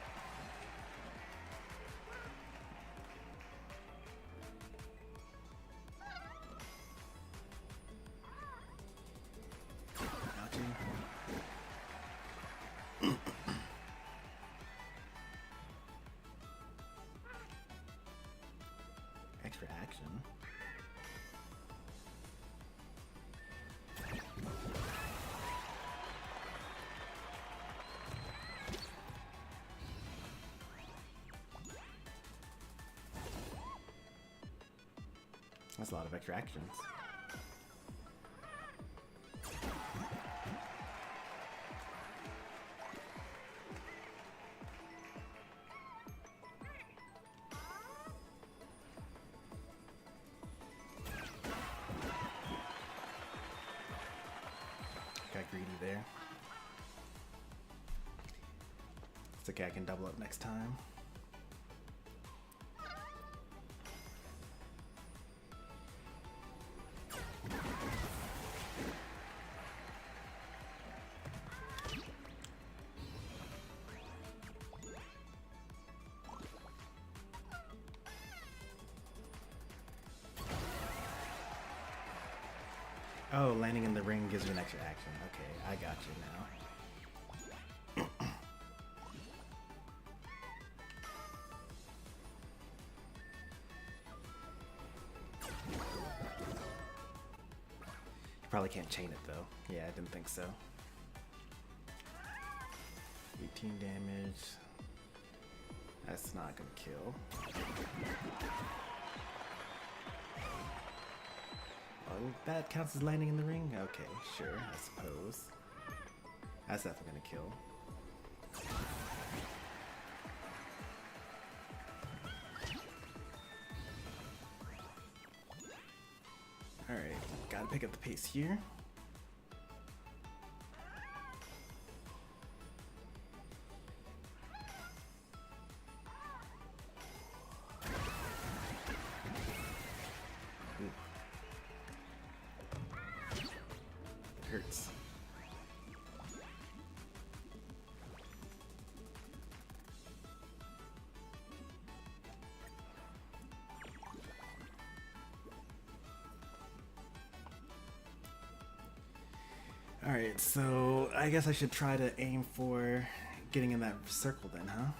Speaker 1: Ouchie. That's a lot of extra actions. Got greedy there. It's okay, I can double up next time. Oh, landing in the ring gives you an extra action. Okay, I got you now. You probably can't chain it though. Yeah, I didn't think so. 18 damage. That's not gonna kill. Oh, that counts as landing in the ring? Okay, sure, I suppose. That's definitely gonna kill. Alright, gotta pick up the pace here. Hurts. Alright, so I guess I should try to aim for getting in that circle then, huh?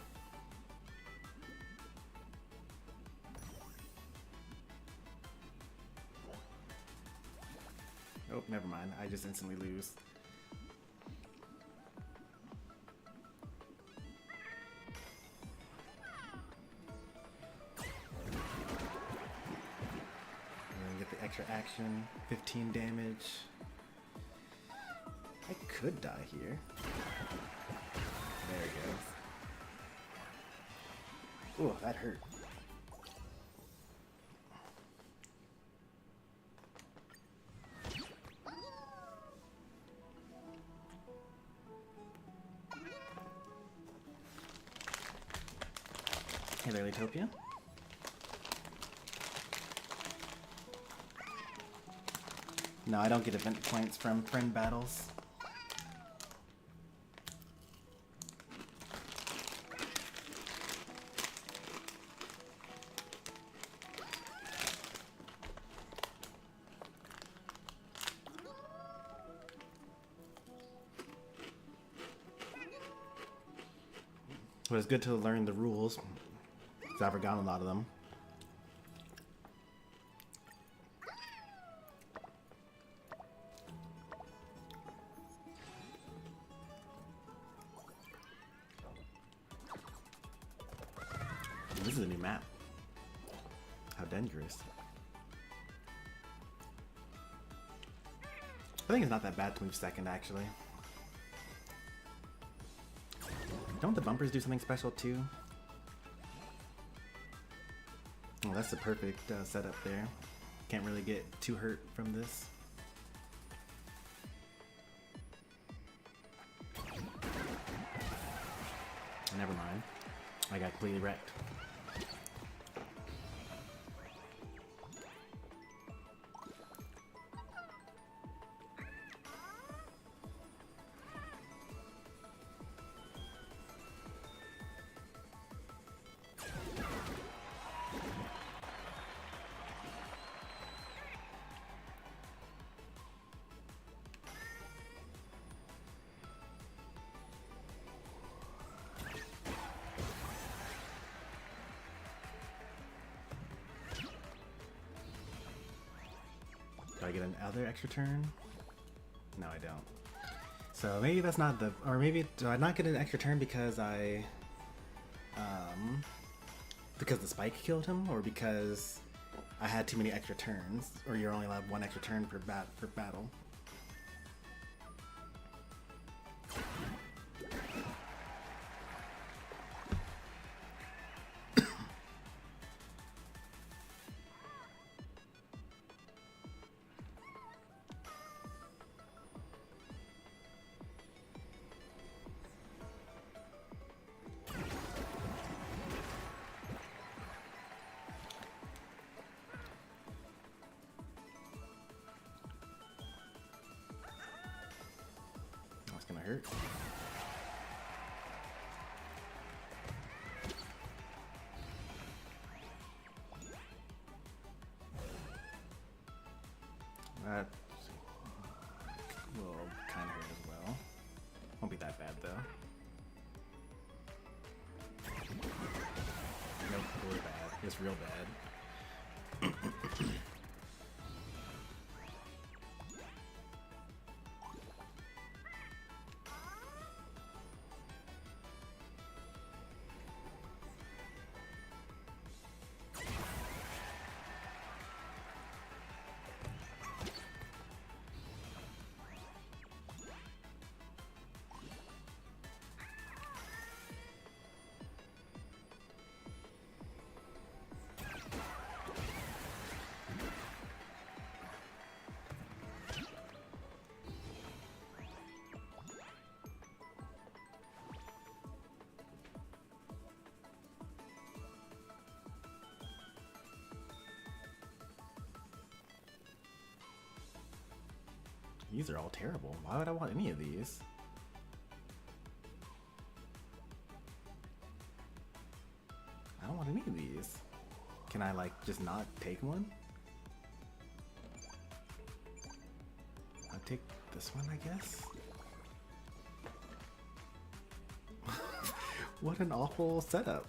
Speaker 1: Oh, never mind. I just instantly lose. And then get the extra action. 15 damage. I could die here. There it goes. Ooh, that hurt. Hey there, Utopia. No, I don't get event points from friend battles. But it's good to learn the rules. I've forgotten a lot of them. This is a new map. How dangerous. I think it's not that bad to move second, actually. Don't the bumpers do something special too? Oh, that's the perfect setup there. Can't really get too hurt from this. Never mind. I got completely wrecked. Do I get another extra turn? No, I don't. So maybe that's not the, or maybe do I not get an extra turn because because the spike killed him, or because I had too many extra turns, or you're only allowed one extra turn per battle. Gonna hurt. That will kind of hurt as well. Won't be that bad though. Nope, really bad. It's real bad. These are all terrible. Why would I want any of these? I don't want any of these. Can I like just not take one? I'll take this one, I guess. What an awful setup.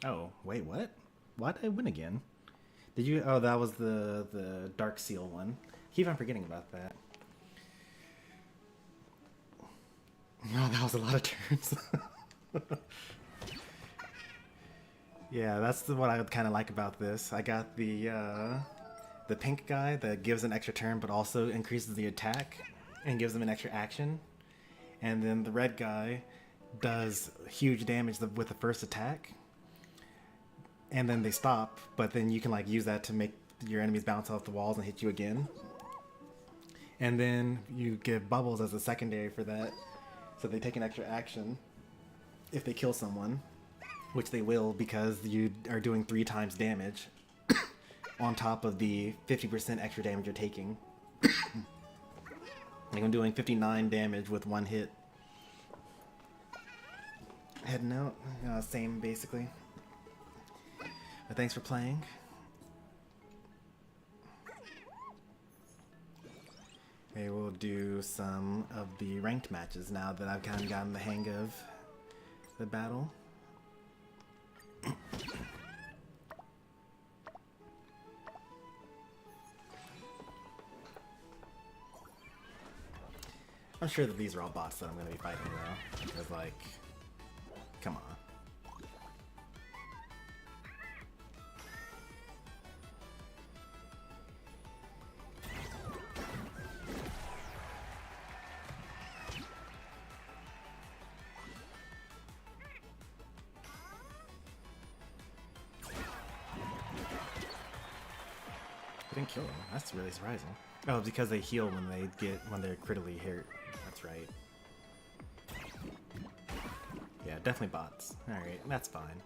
Speaker 1: Oh, wait, what? Why did I win again? Did you? Oh, that was the Dark Seal one. Keep on forgetting about that. No, that was a lot of turns. Yeah, that's what I kind of like about this. I got the pink guy that gives an extra turn but also increases the attack and gives them an extra action. And then the red guy does huge damage with the first attack. And then they stop, but then you can like use that to make your enemies bounce off the walls and hit you again. And then you give bubbles as a secondary for that, so they take an extra action if they kill someone, which they will because you are doing 3 times damage on top of the 50% extra damage you're taking. Like I'm doing 59 damage with 1 hit. Heading out, same basically. But thanks for playing. Okay, we'll do some of the ranked matches now that I've kind of gotten the hang of the battle. I'm sure that these are all bots that I'm going to be fighting though. Because like, come on. I didn't kill them. That's really surprising. Oh, it's because they heal when they're critically hurt. That's right. Yeah, definitely bots. Alright, that's fine.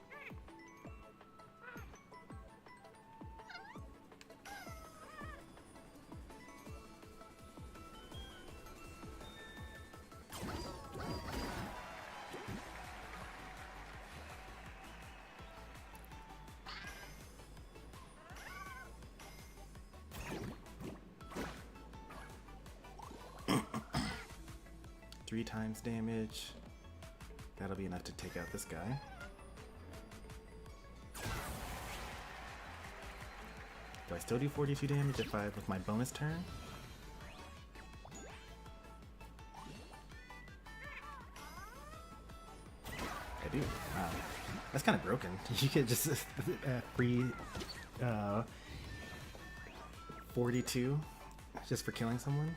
Speaker 1: 3 times damage. That'll be enough to take out this guy. Do I still do 42 damage if I with my bonus turn? I do. Wow. That's kind of broken. You get just free 42 just for killing someone.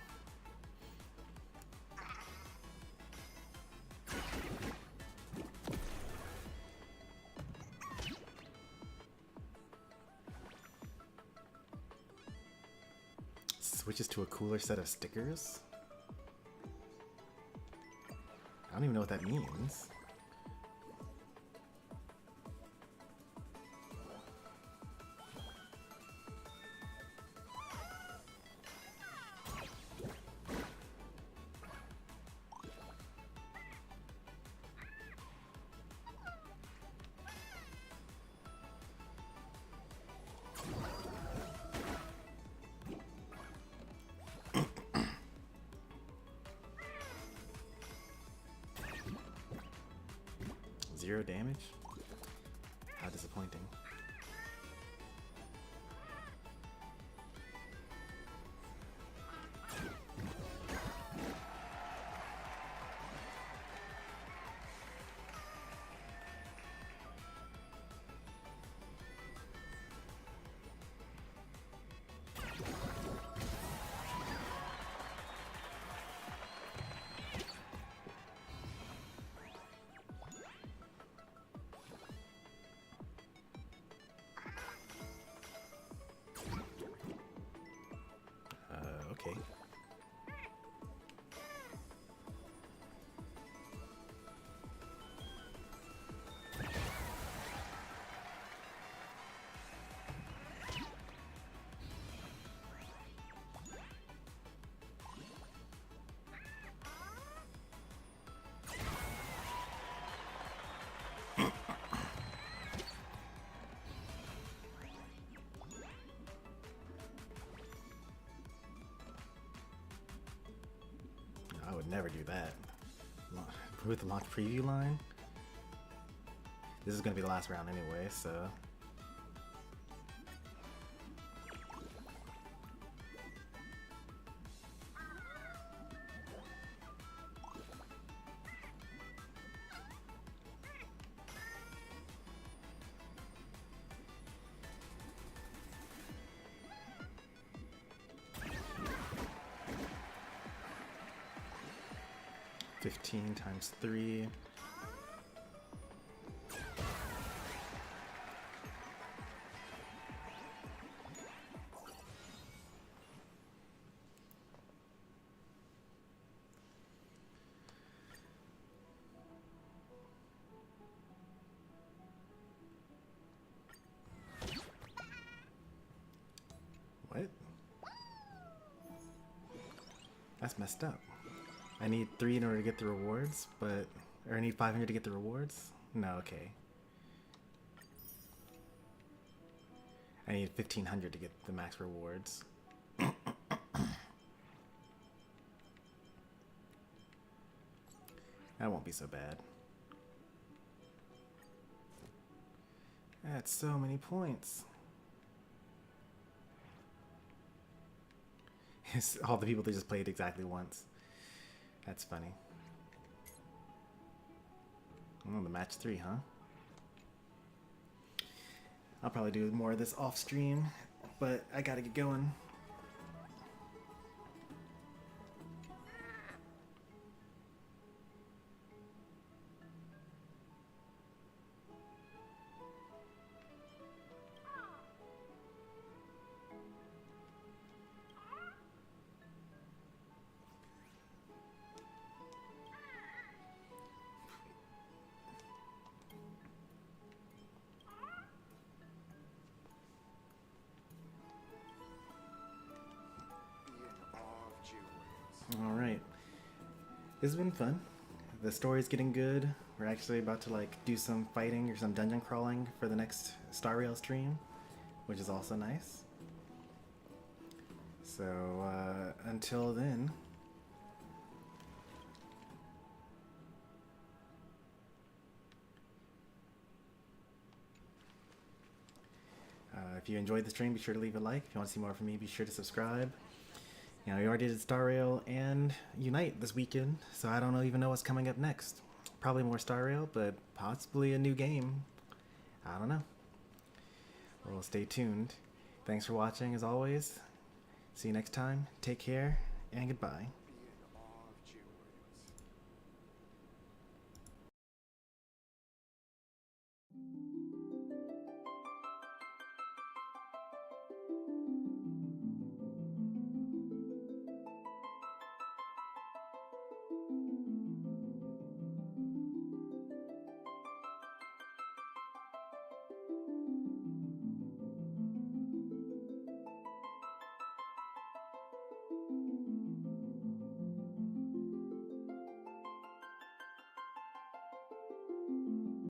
Speaker 1: Switches to a cooler set of stickers. I don't even know what that means. Zero damage? How disappointing. Okay. I would never do that. With the launch preview line. This is gonna be the last round anyway, so. $15 times 3. What? That's messed up. I need 3 in order to get the rewards, but... Or I need 500 to get the rewards? No, okay. I need 1500 to get the max rewards. That won't be so bad. That's so many points. It's all the people that just played exactly once. That's funny. Oh, the match 3, huh? I'll probably do more of this off stream, but I gotta get going. Alright. This has been fun. The story's getting good. We're actually about to like do some fighting or some dungeon crawling for the next Star Rail stream, which is also nice. So until then, if you enjoyed the stream, be sure to leave a like. If you want to see more from me, be sure to subscribe. You know, we already did Star Rail and Unite this weekend, so I don't even know what's coming up next. Probably more Star Rail, but possibly a new game. I don't know. Well, stay tuned. Thanks for watching, as always. See you next time. Take care, and goodbye.